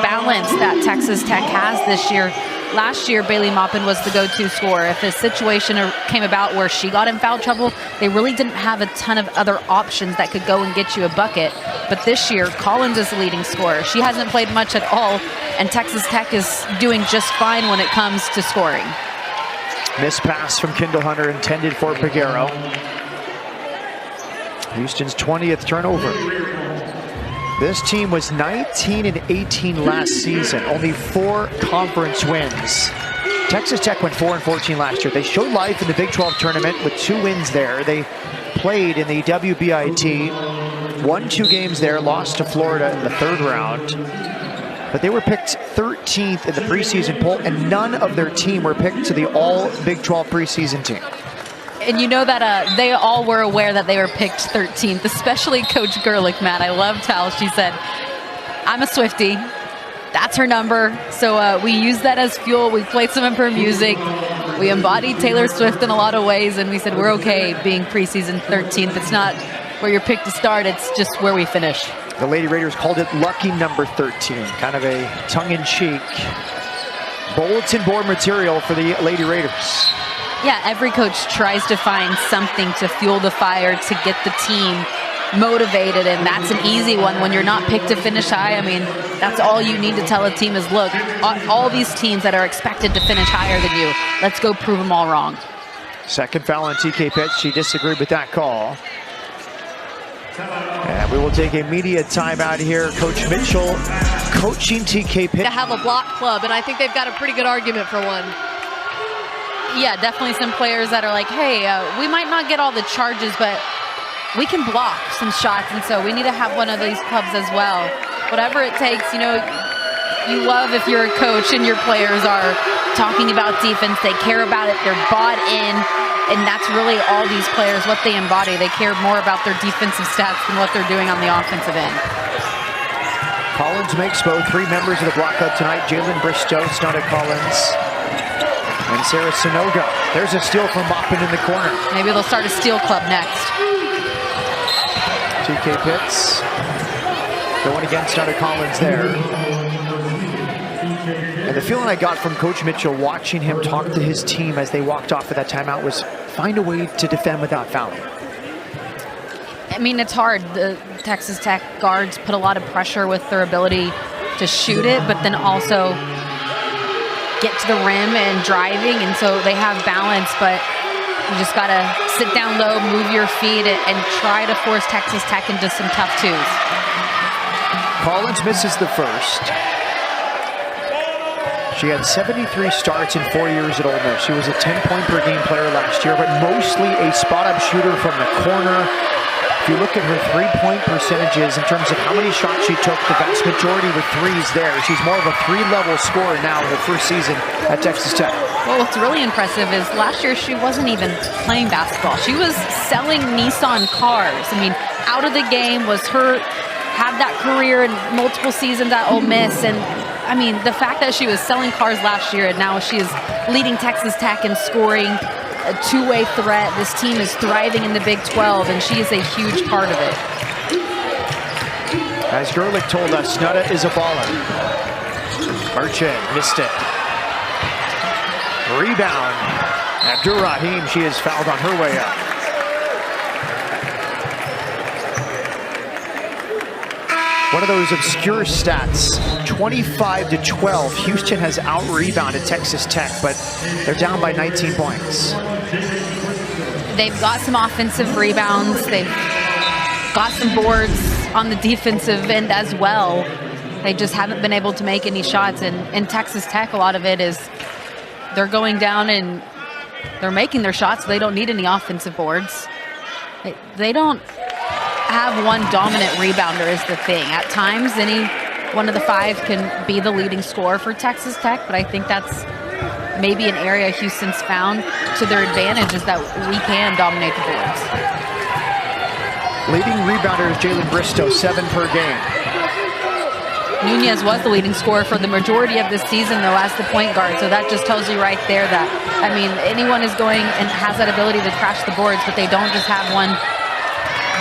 balance that Texas Tech has this year. Last year, Bailey Maupin was the go-to scorer. If a situation came about where she got in foul trouble, they really didn't have a ton of other options that could go and get you a bucket. But this year, Collins is the leading scorer. She hasn't played much at all, and Texas Tech is doing just fine when it comes to scoring. Missed pass from Kendall Hunter intended for Peguero. Houston's 20th turnover. This team was 19 and 18 last season, only 4 conference wins. Texas Tech went 4 and 14 last year. They showed life in the Big 12 tournament with 2 wins there. They played in the WBIT, won 2 games there, lost to Florida in the 3rd round. But they were picked 13th in the preseason poll, and none of their team were picked to the all Big 12 preseason team. And you know that they all were aware that they were picked 13th, especially Coach Gerlich, Matt. I loved how she said, I'm a Swiftie. That's her number. So we used that as fuel. We played some of her music. We embodied Taylor Swift in a lot of ways, and we said we're okay being preseason 13th. It's not where you're picked to start. It's just where we finish. The Lady Raiders called it lucky number 13, kind of a tongue-in-cheek bulletin board material for the Lady Raiders. Yeah, every coach tries to find something to fuel the fire, to get the team motivated, and that's an easy one when you're not picked to finish high. I mean, that's all you need to tell a team is, look, all these teams that are expected to finish higher than you, let's go prove them all wrong. 2nd foul on TK Pitts. She disagreed with that call. And we will take a media timeout here. Coach Mitchell coaching TK Pitt to have a block club, and I think they've got a pretty good argument for one. Yeah, definitely some players that are like, hey, we might not get all the charges, but we can block some shots, and so we need to have one of these clubs as well. Whatever it takes, you know, you love if you're a coach and your players are talking about defense, they care about it, they're bought in, and that's really all these players, what they embody. They care more about their defensive stats than what they're doing on the offensive end. Collins makes both 3 members of the block club tonight. Jalen Bristow, Snudda Collins, and Sarah Sonoga. There's a steal from Maupin in the corner. Maybe they'll start a steal club next. TK Pitts going against Snudda Collins there. And the feeling I got from Coach Mitchell watching him talk to his team as they walked off of that timeout was find a way to defend without fouling. I mean, it's hard. The Texas Tech guards put a lot of pressure with their ability to shoot it, but then also get to the rim and driving, and so they have balance, but you just got to sit down low, move your feet, and try to force Texas Tech into some tough twos. Collins misses the first. She had 73 starts in 4 years at Ole Miss. She was a 10-point-per-game player last year, but mostly a spot-up shooter from the corner. If you look at her three-point percentages in terms of how many shots she took, the vast majority were threes there. She's more of a 3-level scorer now in her first season at Texas Tech. Well, what's really impressive is last year she wasn't even playing basketball. She was selling Nissan cars. I mean, out of the game was her, had that career in multiple seasons at Ole Miss. And I mean, the fact that she was selling cars last year and now she is leading Texas Tech in scoring, a two-way threat. This team is thriving in the Big 12, and she is a huge part of it. As Gerlich told us, Snudda is a baller. Flau'jae missed it. Rebound. Abdur-Rahim, she is fouled on her way up. One of those obscure stats, 25-12. Houston has out-rebounded Texas Tech, but they're down by 19 points. They've got some offensive rebounds. They've got some boards on the defensive end as well. They just haven't been able to make any shots. And in Texas Tech, a lot of it is they're going down and they're making their shots. They don't need any offensive boards. They don't have one dominant rebounder is the thing. At times, any one of the 5 can be the leading scorer for Texas Tech, but I think that's maybe an area Houston's found to their advantage is that we can dominate the boards. Leading rebounder is Jalen Bristow, 7 per game. Nunez was the leading scorer for the majority of this season, though, as the point guard. So that just tells you right there that, I mean, anyone is going and has that ability to crash the boards, but they don't just have one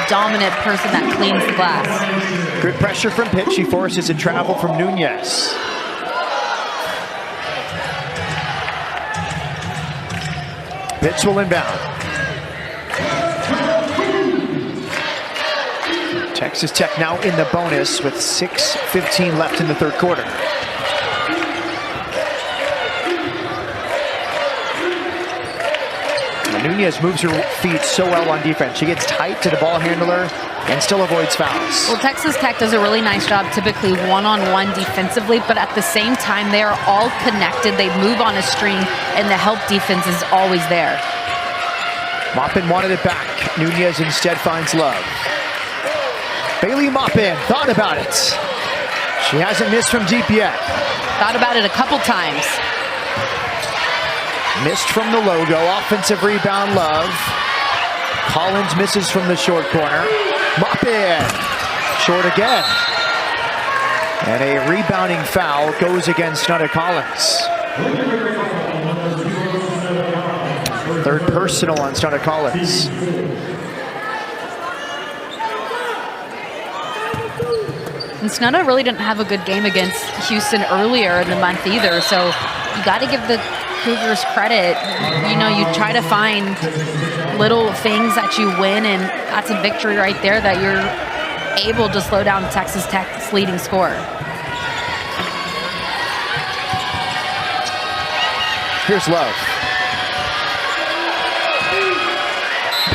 dominant person that cleans the glass. Good pressure from Pitt. She forces a travel from Nunez. Pitts will inbound. Texas Tech now in the bonus with 6:15 left in the third quarter. Nunez moves her feet so well on defense. She gets tight to the ball handler and still avoids fouls. Well, Texas Tech does a really nice job typically one-on-one defensively, but at the same time, they are all connected. They move on a string, and the help defense is always there. Maupin wanted it back. Nunez instead finds love. Bailey Maupin thought about it. She hasn't missed from deep yet. Thought about it a couple times. Missed from the logo. Offensive rebound, Love. Collins misses from the short corner. Maupin, short again. And a rebounding foul goes against Snudda Collins. Third personal on Snudda Collins. And Snudda really didn't have a good game against Houston earlier in the month either, so you got to give the Cougars credit. You know, you try to find little things that you win, and that's a victory right there that you're able to slow down Texas Tech's leading scorer. Here's Love.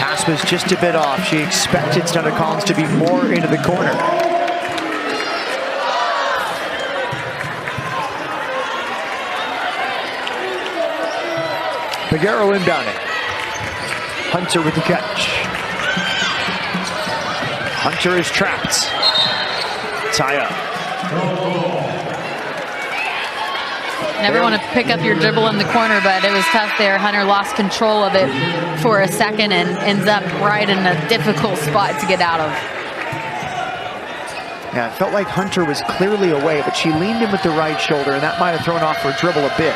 Pass was just a bit off. She expected Snudda Collins to be more into the corner. Peguero inbounding. Hunter with the catch. Hunter is trapped. Tie up. Never want to pick up your dribble in the corner, but it was tough there. Hunter lost control of it for a second and ends up right in a difficult spot to get out of. Yeah, it felt like Hunter was clearly away, but she leaned in with the right shoulder, and that might have thrown off her dribble a bit.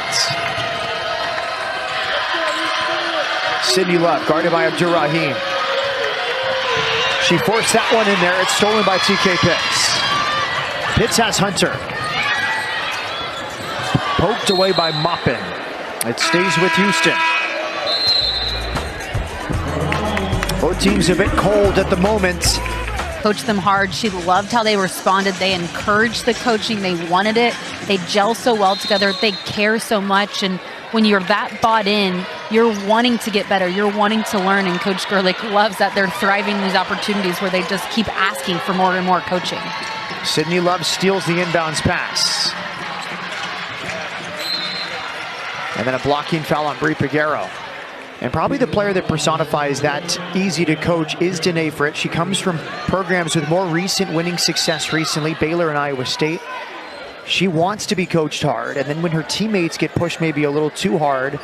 Sydney Love, guarded by Abdur-Rahim. She forced that one in there. It's stolen by TK Pitts. Pitts has Hunter. Poked away by Maupin. It stays with Houston. Both teams a bit cold at the moment. Coached them hard. She loved how they responded. They encouraged the coaching. They wanted it. They gel so well together. They care so much. And when you're that bought in, you're wanting to get better. You're wanting to learn. And Coach Gerlich loves that they're thriving in these opportunities where they just keep asking for more and more coaching. Sydney Love steals the inbounds pass. And then a blocking foul on Bri Peguero. And probably the player that personifies that easy to coach is Danae Fritz. She comes from programs with more recent winning success recently, Baylor and Iowa State. She wants to be coached hard, and then when her teammates get pushed maybe a little too hard,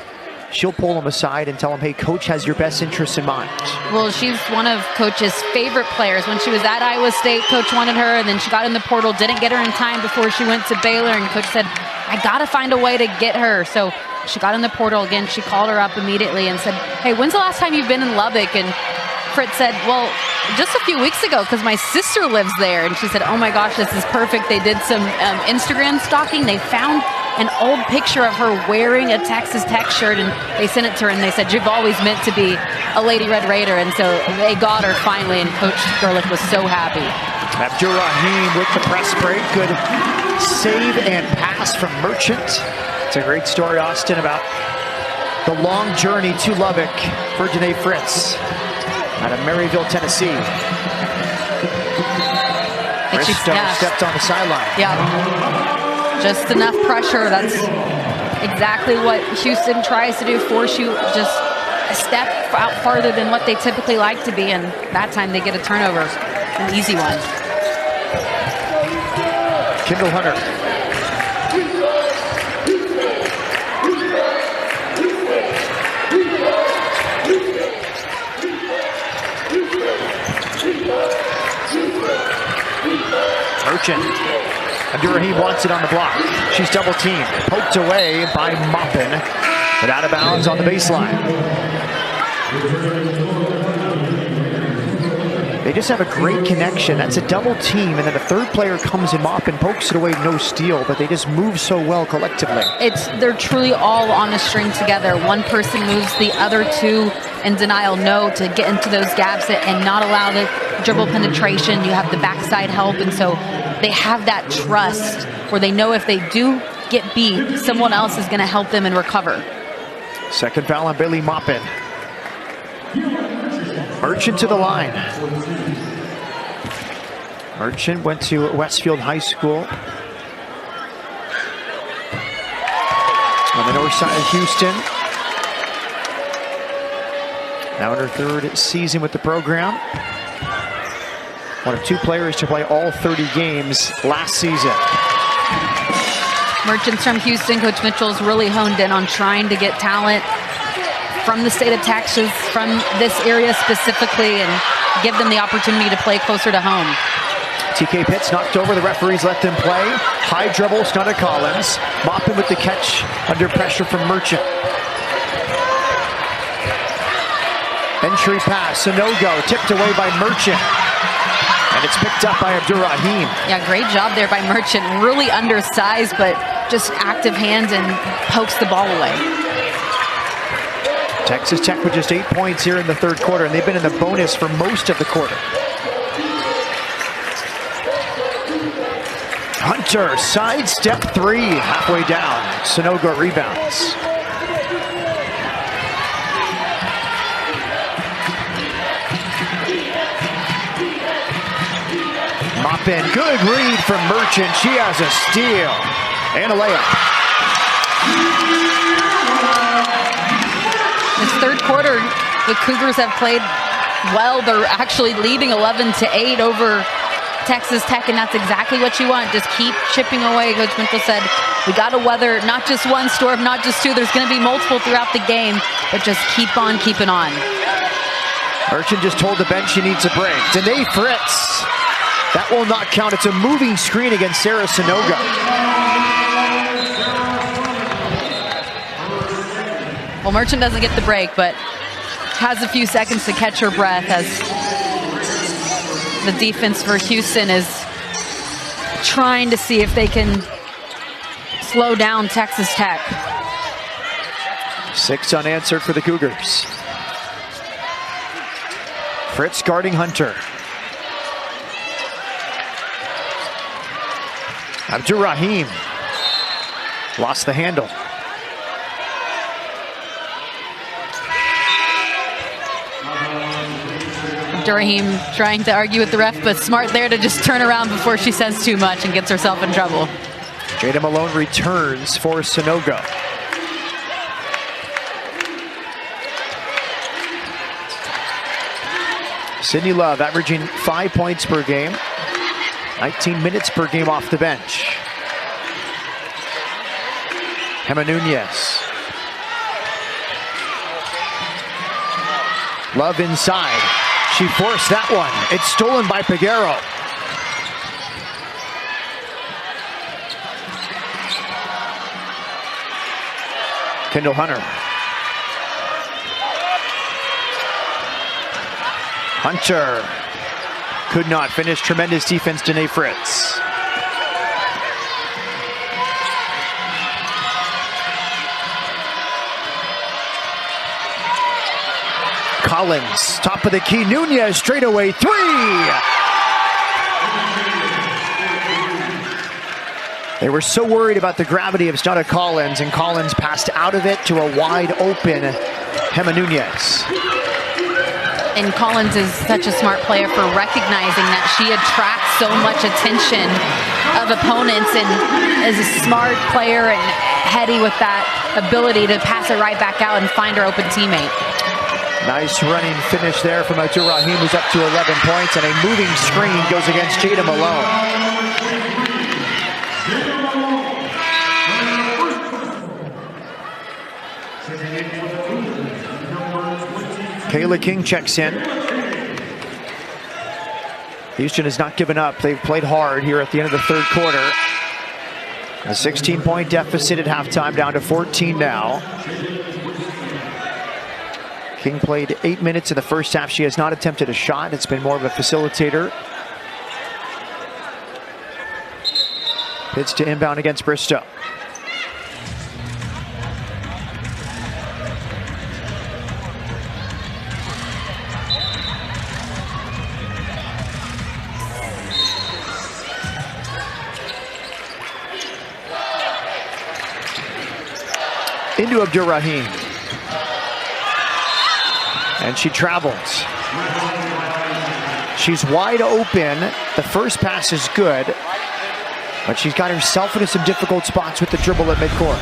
she'll pull them aside and tell them, hey, coach has your best interests in mind. Well, she's one of Coach's favorite players. When she was at Iowa State, Coach wanted her, and then she got in the portal, didn't get her in time before she went to Baylor, and Coach said, I got to find a way to get her. So she got in the portal again. She called her up immediately and said, hey, when's the last time you've been in Lubbock? And Fritz said, well, just a few weeks ago, because my sister lives there. And she said, oh my gosh, this is perfect. They did some Instagram stalking. They found an old picture of her wearing a Texas Tech shirt, and they sent it to her, and they said, you've always meant to be a Lady Red Raider. And so they got her finally, and Coach Gerlich was so happy. Abdur-Rahim with the press break. Good save and pass from Merchant. It's a great story, Austin, about the long journey to Lubbock for Danae Fritz out of Maryville, Tennessee. Bristow stepped on the sideline. Yeah, just enough pressure. That's exactly what Houston tries to do, force you just a step out farther than what they typically like to be, and that time they get a turnover, an easy one. Kendall Hunter. Merchant. Abdur-Rahim wants it on the block. She's double teamed. Poked away by Maupin, but out of bounds on the baseline. They just have a great connection. That's a double team, and then a third player comes in. Maupin pokes it away, no steal, but they just move so well collectively. They're truly all on a string together. One person moves, the other two in denial know to get into those gaps and not allow the dribble penetration. You have the backside help, and so they have that trust where they know if they do get beat, someone else is going to help them and recover. Second foul on Bailey Maupin. Merchant to the line. Merchant went to Westfield High School on the north side of Houston. Now in her third season with the program. One of two players to play all 30 games last season. Merchants from Houston, Coach Mitchell's really honed in on trying to get talent from the state of Texas, from this area specifically, and give them the opportunity to play closer to home. TK Pitts knocked over, the referees let them play. High dribble, Stunna Collins. Maupin with the catch under pressure from Merchant. Entry pass, Sanogo, tipped away by Merchant. And it's picked up by Abdur-Rahim. Yeah, great job there by Merchant. Really undersized, but just active hands and pokes the ball away. Texas Tech with just 8 points here in the third quarter, and they've been in the bonus for most of the quarter. Hunter, sidestep three, halfway down. Sanogo rebounds. Maupin, good read from Merchant. She has a steal and a layup. This third quarter, the Cougars have played well. They're actually leading 11-8 over Texas Tech, and that's exactly what you want. Just keep chipping away. Coach Mitchell said, we got to weather not just one storm, not just two. There's going to be multiple throughout the game, but just keep on keeping on. Merchant just told the bench she needs a break. Danae Fritz. That will not count. It's a moving screen against Sarah Sonoga. Well, Merchant doesn't get the break, but has a few seconds to catch her breath as the defense for Houston is trying to see if they can slow down Texas Tech. 6 unanswered for the Cougars. Fritz guarding Hunter. Abdurrahim lost the handle. Abdurrahim trying to argue with the ref, but smart there to just turn around before she says too much and gets herself in trouble. Jada Malone returns for Sonoga. Sydney Love averaging 5 points per game, 19 minutes per game off the bench. Emma Nunez. Love inside. She forced that one. It's stolen by Peguero. Kendall Hunter. Hunter could not finish. Tremendous defense, Danae Fritz. Collins, top of the key. Nunez, straightaway three. They were so worried about the gravity of Stunna Collins, and Collins passed out of it to a wide open Emma Nunez. And Collins is such a smart player for recognizing that she attracts so much attention of opponents, and is a smart player and heady with that ability to pass it right back out and find her open teammate. Nice running finish there from Abdurrahim, who's up to 11 points, and a moving screen goes against Jada Malone. Kayla King checks in. Houston has not given up. They've played hard here at the end of the third quarter. A 16-point deficit at halftime, down to 14 now. King played 8 minutes in the first half. She has not attempted a shot. It's been more of a facilitator. Pitch to inbound against Bristow. Into Abdurrahim. And she travels. She's wide open. The first pass is good, but she's got herself into some difficult spots with the dribble at midcourt.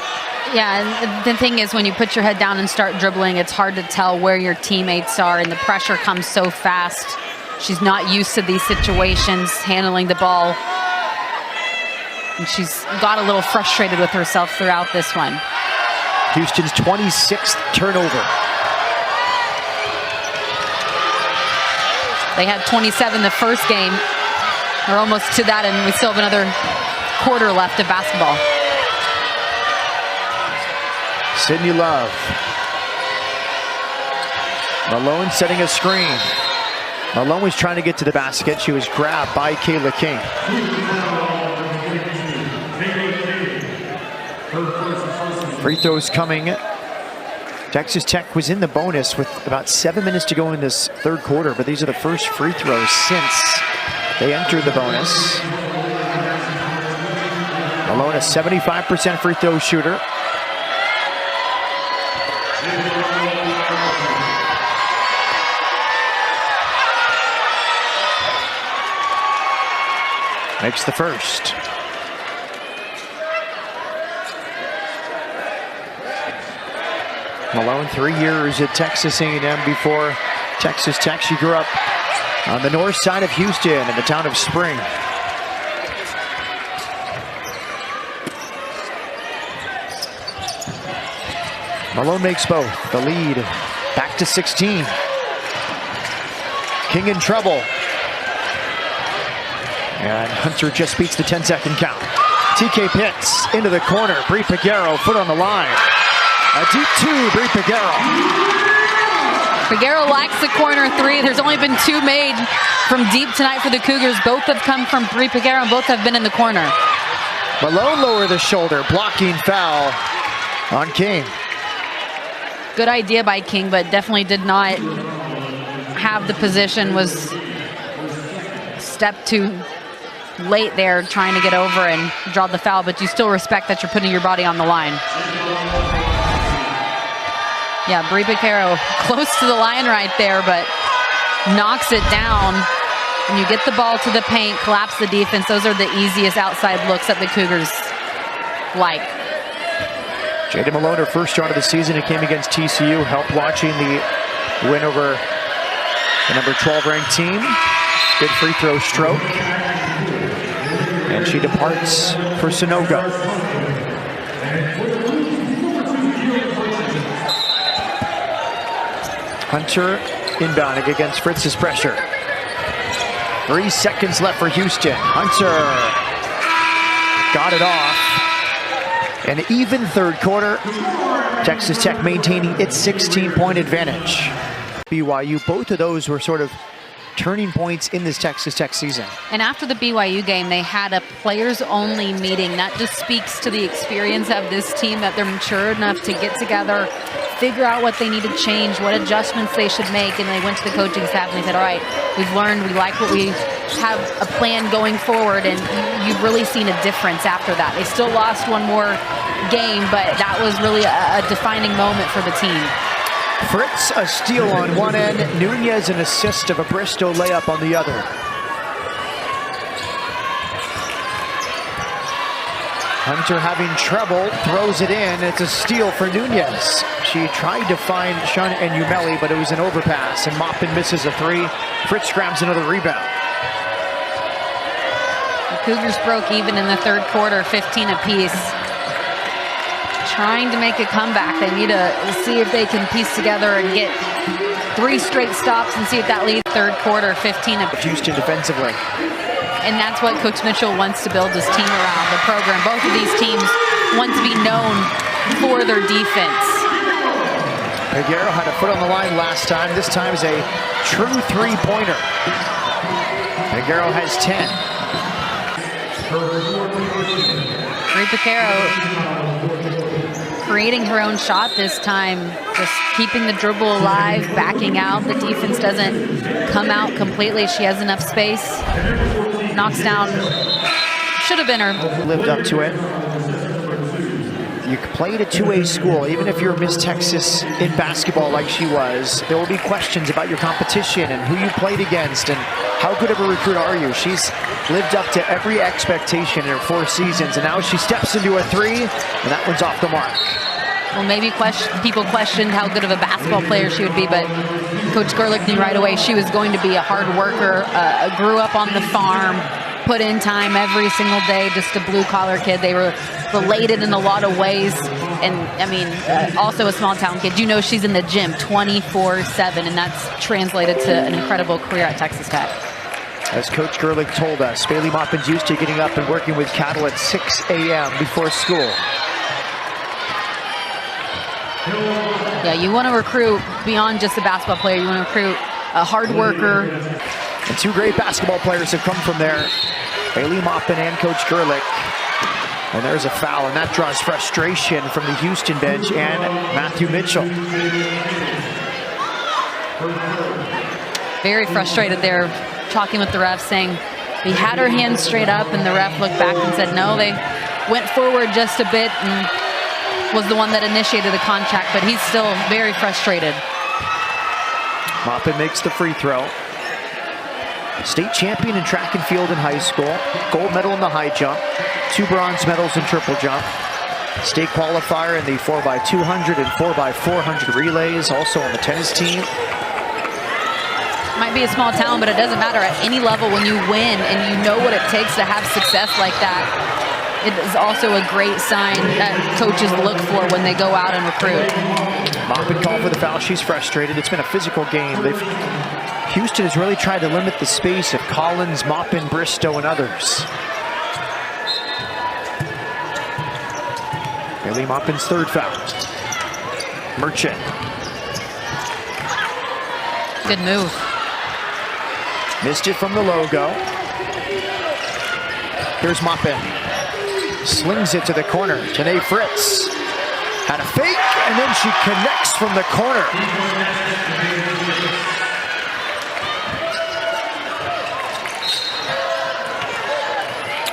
Yeah, and the thing is, when you put your head down and start dribbling, it's hard to tell where your teammates are, and the pressure comes so fast. She's not used to these situations, handling the ball. And she's got a little frustrated with herself throughout this one. Houston's 26th turnover. They had 27 the first game. We're almost to that, and we still have another quarter left of basketball. Sydney Love. Malone setting a screen. Malone was trying to get to the basket. She was grabbed by Kayla King. Free throws coming. Texas Tech was in the bonus with about 7 minutes to go in this third quarter, but these are the first free throws since they entered the bonus. Malone, a 75% free throw shooter. Makes the first. Malone, 3 years at Texas A&M before Texas Tech. She grew up on the north side of Houston in the town of Spring. Malone makes both. The lead back to 16. King in trouble. And Hunter just beats the 10-second count. TK Pitts into the corner. Bri Piguero, foot on the line. A deep two, Bri Piguero. Piguero likes the corner three. There's only been 2 made from deep tonight for the Cougars. Both have come from Bri Piguero and both have been in the corner. Malone lower the shoulder, blocking foul on King. Good idea by King, but definitely did not have the position, was step too late there trying to get over and draw the foul, but you still respect that you're putting your body on the line. Yeah, Bri Piguero close to the line right there, but knocks it down. When you get the ball to the paint, collapse the defense, those are the easiest outside looks that the Cougars like. Jada Malone, her first start of the season, it came against TCU, helped launching the win over the number 12 ranked team. Good free throw stroke. And she departs for Sunogo. Hunter inbounding against Fritz's pressure. 3 seconds left for Houston. Hunter got it off. An even third quarter. Texas Tech maintaining its 16-point advantage. BYU, both of those were sort of turning points in this Texas Tech season. And after the BYU game, they had a players-only meeting. That just speaks to the experience of this team, that they're mature enough to get together, figure out what they need to change, what adjustments they should make. And they went to the coaching staff and they said, all right, we've learned, we like what we have a plan going forward. And you've really seen a difference after that. They still lost one more game, but that was really a defining moment for the team. Fritz, a steal on one end. Nunez, an assist of a Bristow layup on the other. Hunter having trouble, throws it in. It's a steal for Nunez. She tried to find Shun and Umeli, but it was an overpass, and Maupin misses a 3. Fritz grabs another rebound. The Cougars broke even in the third quarter, 15 apiece. Trying to make a comeback. They need to see if they can piece together and get 3 straight stops and see if that leads third quarter, 15 apiece. Houston defensively. And that's what Coach Mitchell wants to build his team around, the program. Both of these teams want to be known for their defense. Piguero had a foot on the line last time. This time is a true 3-pointer. Piguero has 10. Bri Piguero creating her own shot this time, just keeping the dribble alive, backing out. The defense doesn't come out completely. She has enough space. Knocks down, should have been her. Lived up to it. You play at a 2A school, even if you're Miss Texas in basketball like she was, there will be questions about your competition and who you played against and how good of a recruit are you. She's lived up to every expectation in her 4 seasons, and now she steps into a 3, and that one's off the mark. Well, maybe people questioned how good of a basketball player she would be, but Coach Gerlich knew right away she was going to be a hard worker, grew up on the farm, put in time every single day, just a blue-collar kid. They were related in a lot of ways, and I mean, also a small-town kid. You know she's in the gym 24/7, and that's translated to an incredible career at Texas Tech. As Coach Gerlich told us, Bailey Maupin's used to getting up and working with cattle at 6 a.m. before school. Yeah, you want to recruit beyond just a basketball player. You want to recruit a hard worker. And 2 great basketball players have come from there. Bailey Maupin and Coach Gerlich. And there's a foul, and that draws frustration from the Houston bench and Matthew Mitchell. Very frustrated there, talking with the ref, saying he had her hands straight up, and the ref looked back and said no, they went forward just a bit and was the one that initiated the contact, but he's still very frustrated. Maupin makes the free throw. State champion in track and field in high school. Gold medal in the high jump. 2 bronze medals in triple jump. State qualifier in the 4x200 and 4x400 relays, also on the tennis team. Might be a small town, but it doesn't matter at any level. When you win and you know what it takes to have success like that, it is also a great sign that coaches look for when they go out and recruit. Maupin called for the foul. She's frustrated. It's been a physical game. Houston has really tried to limit the space of Collins, Maupin, Bristow, and others. Bailey Maupin's third foul. Merchant. Good move. Missed it from the logo. Here's Maupin. Slings it to the corner. Janae Fritz had a fake, and then she connects from the corner.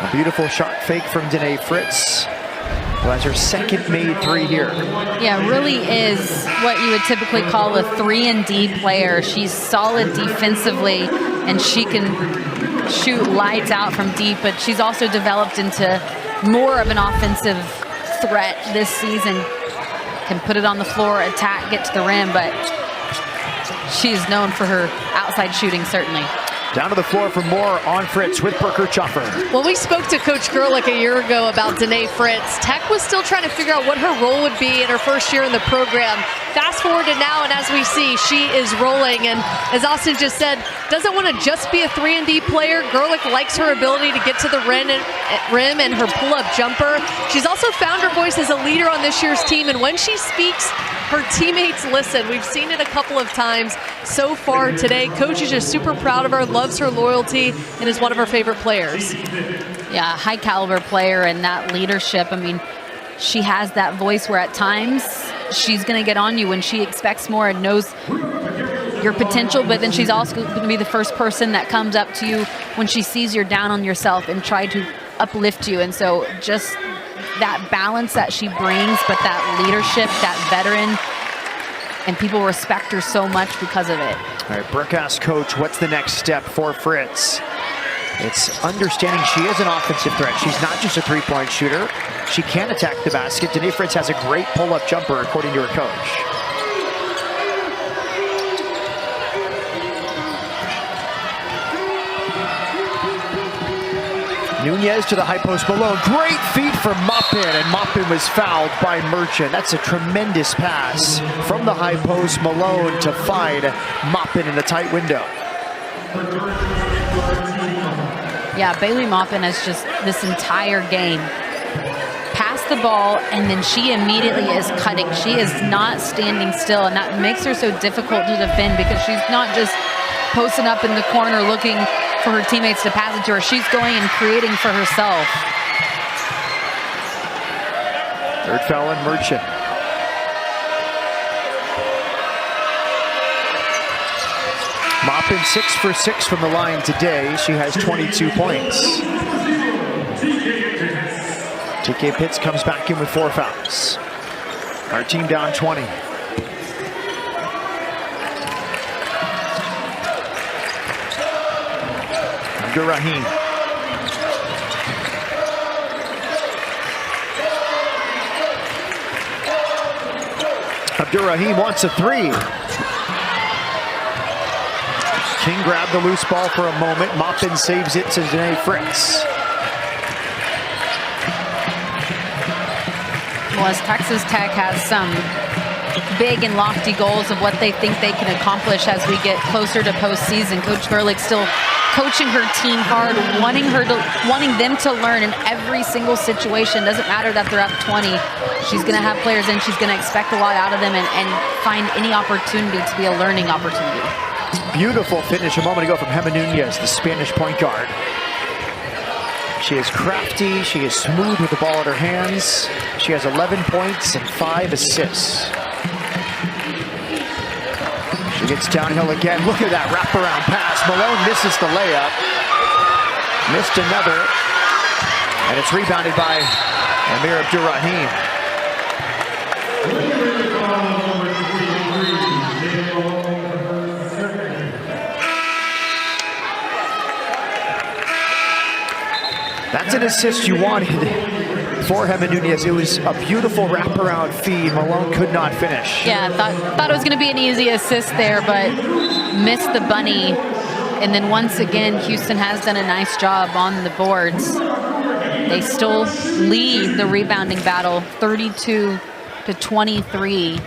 A beautiful shot fake from Janae Fritz, who has her second made three here. Yeah, really is what you would typically call a 3-and-D player. She's solid defensively, and she can shoot lights out from deep, but she's also developed into more of an offensive threat this season. Can put it on the floor, attack, get to the rim, but she's known for her outside shooting, certainly. Down to the floor for more on Fritz with Brooker Chuffer. When we spoke to Coach Gerlich a year ago about Danae Fritz, Tech was still trying to figure out what her role would be in her first year in the program. Fast forward to now, and as we see, she is rolling. And as Austin just said, doesn't want to just be a 3-and-D player. Gerlich likes her ability to get to the rim and her pull-up jumper. She's also found her voice as a leader on this year's team. And when she speaks, her teammates listen. We've seen it a couple of times so far today. Coach is just super proud of her, loves her loyalty, and is one of her favorite players. Yeah, high caliber player, and that leadership. I mean, she has that voice where at times she's going to get on you when she expects more and knows your potential, but then she's also going to be the first person that comes up to you when she sees you're down on yourself and try to uplift you. And so just that balance that she brings, but that leadership, that veteran, and people respect her so much because of it. All right, Brooke asked Coach, what's the next step for Fritz? It's understanding she is an offensive threat. She's not just a three-point shooter. She can attack the basket. Danae Fritz has a great pull-up jumper, according to her coach. Nunez to the high post Malone. Great feed from Maupin, and Maupin was fouled by Merchant. That's a tremendous pass from the high post Malone to find Maupin in a tight window. Yeah, Bailey Maupin has just this entire game passed the ball, and then she immediately is cutting. She is not standing still, and that makes her so difficult to defend because she's not just posting up in the corner looking for her teammates to pass it to her. She's going and creating for herself. Third foul on Merchant. Maupin 6 for 6 from the line today. She has 22 points. TK Pitts comes back in with 4 fouls. Our team down 20. Abdur-Rahim. Abdur-Rahim wants a 3. King grabbed the loose ball for a moment. Maupin saves it to Janae Fritz. Well, as Texas Tech has some big and lofty goals of what they think they can accomplish as we get closer to postseason, Coach Gerlich still coaching her team hard, wanting them to learn in every single situation. Doesn't matter that they're up 20. She's going to have players in. She's going to expect a lot out of them and find any opportunity to be a learning opportunity. Beautiful finish a moment ago from Gemma Nunez, the Spanish point guard. She is crafty. She is smooth with the ball in her hands. She has 11 points and 5 assists. She gets downhill again. Look at that wraparound pass. Malone misses the layup. Missed another. And it's rebounded by Amir Abdur-Rahim. That's an assist you wanted. for Hema Nunez. It was a beautiful wraparound feed. Malone could not finish. Yeah, thought it was going to be an easy assist there, but missed the bunny. And then once again, Houston has done a nice job on the boards. They still lead the rebounding battle, 32-23.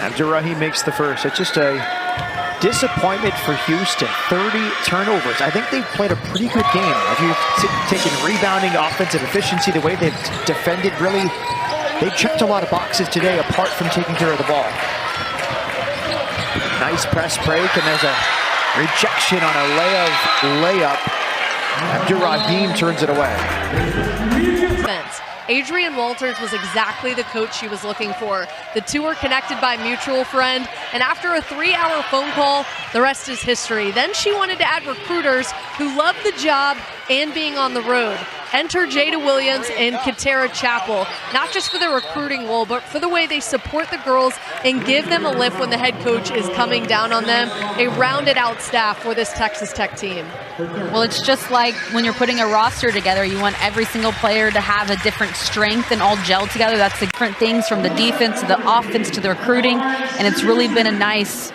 Abdur-Rahim makes the first. It's just a disappointment for Houston. 30 turnovers. I think they've played a pretty good game. If you've taken rebounding, offensive efficiency, the way they've defended, really, they checked a lot of boxes today apart from taking care of the ball. Nice press break, and there's a rejection on a layup. Abdur-Rahim turns it away. Adrian Walters was exactly the coach she was looking for. The two are connected by a mutual friend, and after a 3-hour phone call, the rest is history. Then she wanted to add recruiters who love the job and being on the road. Enter Jada Williams and Katera Chappell, not just for their recruiting role, but for the way they support the girls and give them a lift when the head coach is coming down on them. A rounded out staff for this Texas Tech team. Well, it's just like when you're putting a roster together, you want every single player to have a different strength and all gel together. That's the different things from the defense to the offense to the recruiting, and it's really been a nice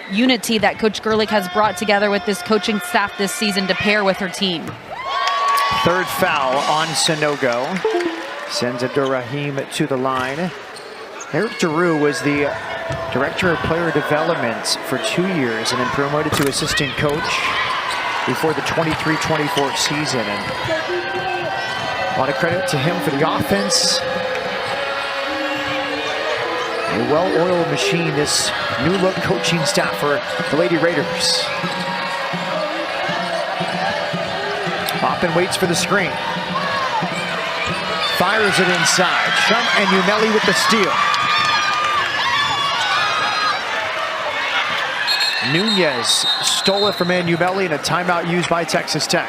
unity that Coach Gerlich has brought together with this coaching staff this season to pair with her team. Third foul on Sanogo. Sends Abdur-Rahim to the line. Eric Giroux was the director of player development for 2 years and then promoted to assistant coach before the 23-24 season. And a lot of credit to him for the offense. A well-oiled machine, this new look coaching staff for the Lady Raiders. Maupin waits for the screen. Fires it inside. Shum and Umeli with the steal. Nunez stole it from Umeli in a timeout used by Texas Tech.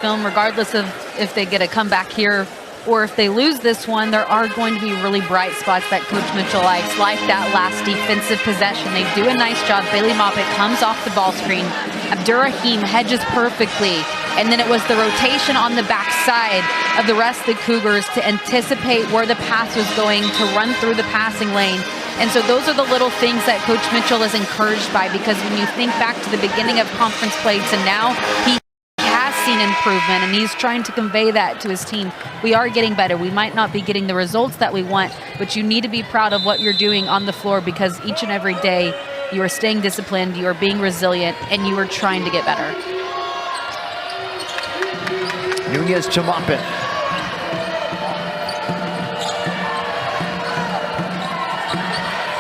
Regardless of if they get a comeback here or if they lose this one, there are going to be really bright spots that Coach Mitchell likes, like that last defensive possession. They do a nice job. Bailey Maupin comes off the ball screen. Abdur-Rahim hedges perfectly. And then it was the rotation on the backside of the rest of the Cougars to anticipate where the pass was going, to run through the passing lane. And so those are the little things that Coach Mitchell is encouraged by, because when you think back to the beginning of conference play to now, he has seen improvement, and he's trying to convey that to his team. We are getting better. We might not be getting the results that we want, but you need to be proud of what you're doing on the floor, because each and every day you are staying disciplined, you are being resilient, and you are trying to get better. Nunez to Maupin.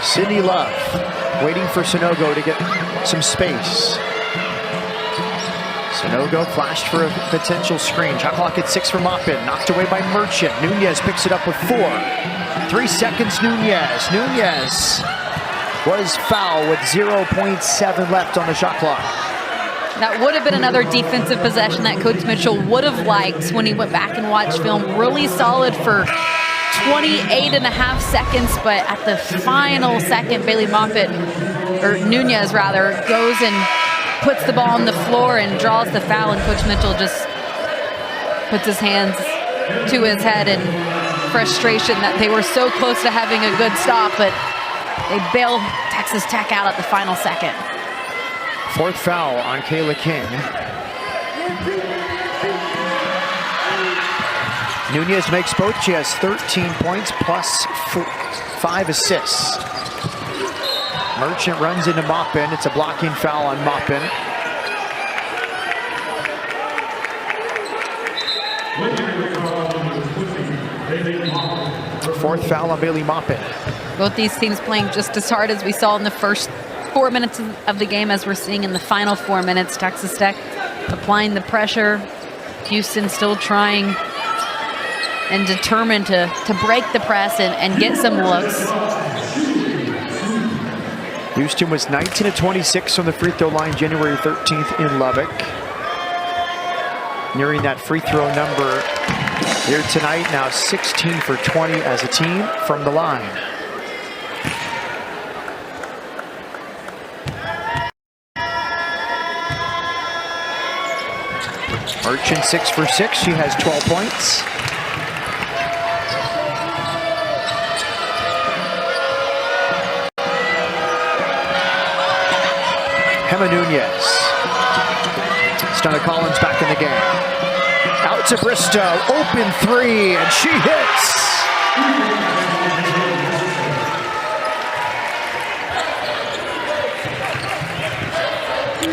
Sydney Love waiting for Sanogo to get some space. Sanogo flashed for a potential screen. Shot clock at 6 for Maupin. Knocked away by Merchant. Nunez picks it up with 4. 3 seconds, Nunez. Nunez was fouled with 0.7 left on the shot clock. That would have been another defensive possession that Coach Mitchell would have liked when he went back and watched film. Really solid for 28.5 seconds, but at the final second, Bailey Maupin, or Nunez rather, goes and puts the ball on the floor and draws the foul, and Coach Mitchell just puts his hands to his head in frustration that they were so close to having a good stop, but they bailed Texas Tech out at the final second. 4th foul on Kayla King. Nunez makes both. She has 13 points plus 5 assists. Merchant runs into Maupin. It's a blocking foul on Maupin. Fourth foul on Bailey Maupin. Both these teams playing just as hard as we saw in the first 4 minutes of the game, as we're seeing in the final 4 minutes. Texas Tech applying the pressure. Houston still trying and determined to break the press and get some looks. Houston was 19 of 26 from the free throw line January 13th in Lubbock. Nearing that free throw number here tonight, now 16 for 20 as a team from the line. Merchant 6 for 6. She has 12 points. Emma Nunez. Stunna Collins back in the game. Out to Bristow. Open three, and she hits.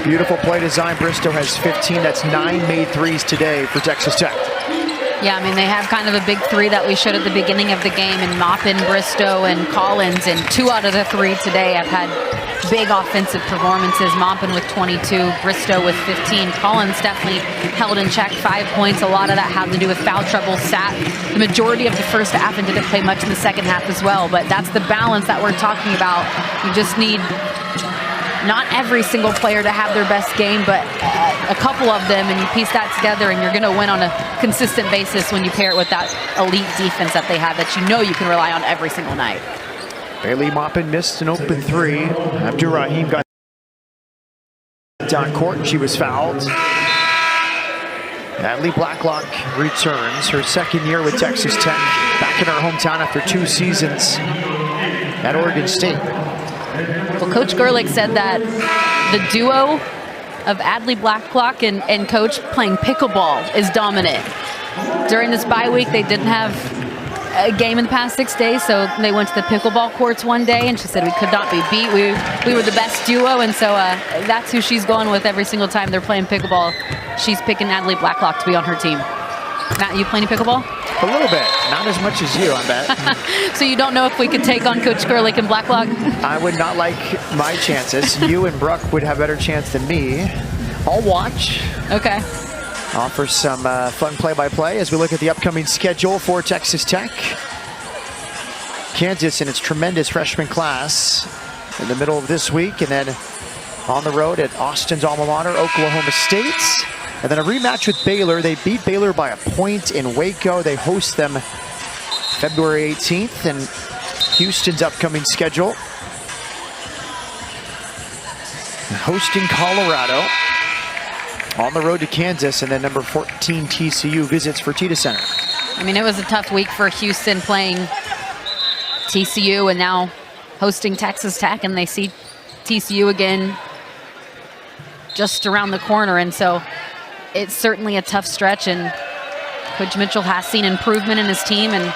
Beautiful play design. Bristow has 15. That's 9 made threes today for Texas Tech. Yeah, I mean, they have kind of a big three that we showed at the beginning of the game, and Maupin, Bristow, and Collins, and 2 out of the 3 today have had big offensive performances. Maupin with 22, Bristow with 15. Collins definitely held in check, 5 points. A lot of that had to do with foul trouble. Sat the majority of the first half and didn't play much in the second half as well. But that's the balance that we're talking about. You just need not every single player to have their best game, but a couple of them, and you piece that together, and you're going to win on a consistent basis when you pair it with that elite defense that they have that you know you can rely on every single night. Bailey Maupin missed an open three. Abdur-Rahim got down court, and she was fouled. Natalie Blacklock returns her second year with Texas Tech, back in her hometown after 2 seasons at Oregon State. Well, Coach Gerlich said that the duo of Adley Blacklock and Coach playing pickleball is dominant. During this bye week, they didn't have a game in the past 6 days, so they went to the pickleball courts one day, and she said we could not be beat. We were the best duo, and so that's who she's going with every single time they're playing pickleball. She's picking Adley Blacklock to be on her team. Matt, you play any pickleball? A little bit, not as much as you, I bet. So you don't know if we could take on Coach Gerlich and Blacklock? I would not like my chances. You and Brooke would have better chance than me. I'll watch. Okay. Offer some fun play-by-play as we look at the upcoming schedule for Texas Tech. Kansas in its tremendous freshman class in the middle of this week, and then on the road at Austin's alma mater, Oklahoma State. And then a rematch with Baylor. They beat Baylor by a point in Waco. They host them February 18th, and Houston's upcoming schedule. Hosting Colorado. On the road to Kansas, and then number 14 TCU visits Fertitta Center. I mean, it was a tough week for Houston playing TCU and now hosting Texas Tech, and they see TCU again just around the corner, and so it's certainly a tough stretch, and Coach Mitchell has seen improvement in his team and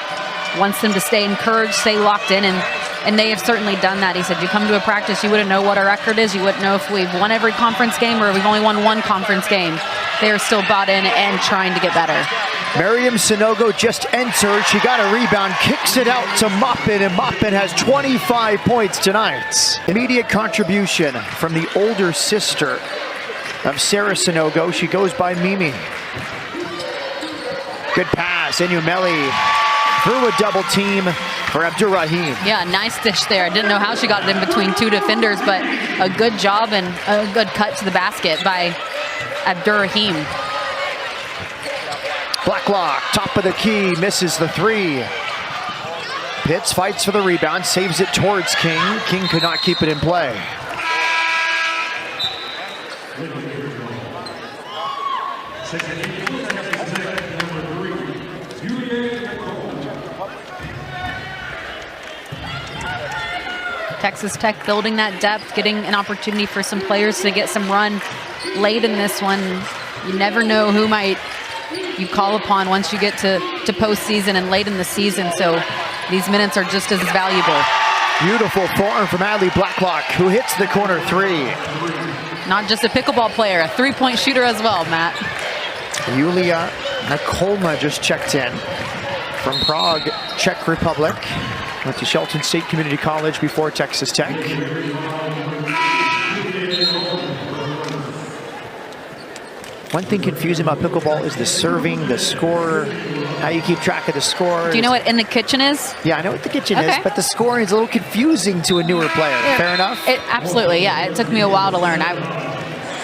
wants them to stay encouraged, stay locked in, and they have certainly done that. He said, you come to a practice, you wouldn't know what our record is, you wouldn't know if we've won every conference game or we've only won 1 conference game. They are still bought in and trying to get better. Miriam Sanogo just entered. She got a rebound, kicks it out to Maupin, and Maupin has 25 points tonight. Immediate contribution from the older sister of Sarah Sanogo. She goes by Mimi. Good pass, Enyumeli through a double team for Abdur-Rahim. Yeah, nice dish there. I didn't know how she got it in between 2 defenders, but a good job and a good cut to the basket by Abdur-Rahim. Blacklock, top of the key, misses the 3. Pitts fights for the rebound, saves it towards King. King could not keep it in play. Texas Tech building that depth, getting an opportunity for some players to get some run late in this one. You never know who might you call upon once you get to postseason and late in the season, so these minutes are just as valuable. Beautiful form from Adley Blacklock, who hits the corner 3. Not just a pickleball player, a 3-point shooter as well, Matt. Yulia Nakolna just checked in from Prague, Czech Republic. Went to Shelton State Community College before Texas Tech. One thing confusing about pickleball is the serving, the score, how you keep track of the score. Do you know what In the Kitchen is? Yeah, I know what the kitchen is, but the scoring is a little confusing to a newer player. Yeah, fair enough? Absolutely, yeah. It took me a while to learn. I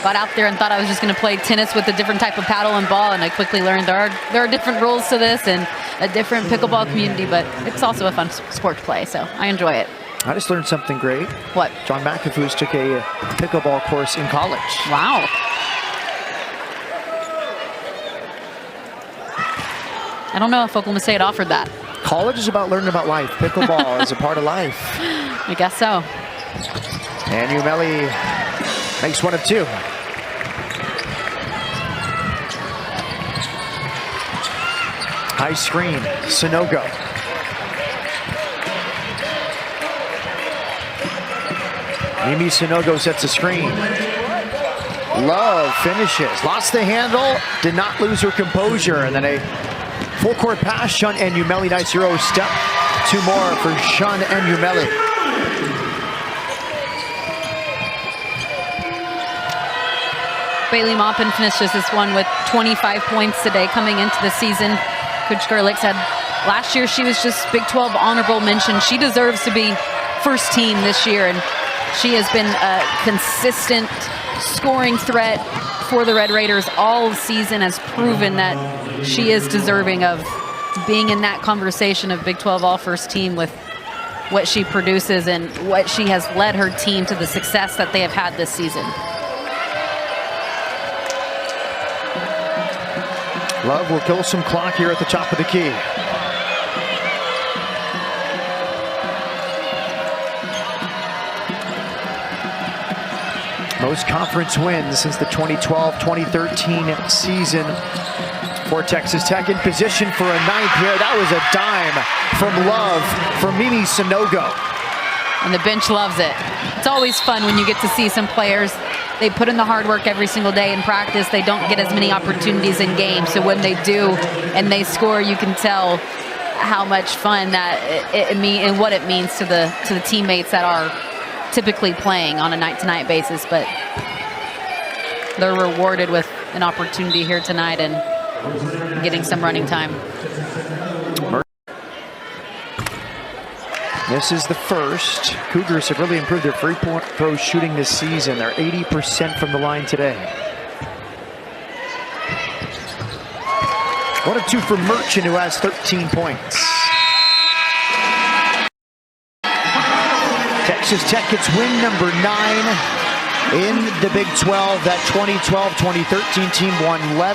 got out there and thought I was just going to play tennis with a different type of paddle and ball, and I quickly learned there are different rules to this and a different pickleball community, but it's also a fun sport to play, so I enjoy it. I just learned something great. What? John McAfoos took a pickleball course in college. Wow. I don't know if Oklahoma State offered that. College is about learning about life. Pickleball is a part of life. I guess so. And Umeli makes one of two. High screen, Sanogo. Mimi Sanogo sets a screen. Love finishes, lost the handle, did not lose her composure, and then a full court pass, Shun and Umeli, nice Euro step. Two more for Shun and Umeli. Bailey Maupin finishes this one with 25 points today coming into the season. Coach Gerlich said last year she was just Big 12 honorable mention. She deserves to be first team this year, and she has been a consistent scoring threat for the Red Raiders all season, has proven that she is deserving of being in that conversation of Big 12 all-first team with what she produces and what she has led her team to the success that they have had this season. Love will kill some clock here at the top of the key. Most conference wins since the 2012-2013 season for Texas Tech, in position for a ninth here. That was a dime from Love for Mimi Sanogo. And the bench loves it. It's always fun when you get to see some players. They put in the hard work every single day in practice. They don't get as many opportunities in games. So when they do and they score, you can tell how much fun that and what it means to the teammates that are typically playing on a night-to-night basis. But they're rewarded with an opportunity here tonight and getting some running time. This is the first. Cougars have really improved their free throw shooting this season. They're 80% from the line today. 1 of 2 for Merchant, who has 13 points. Texas Tech gets win number 9 in the Big 12. That 2012-2013 team won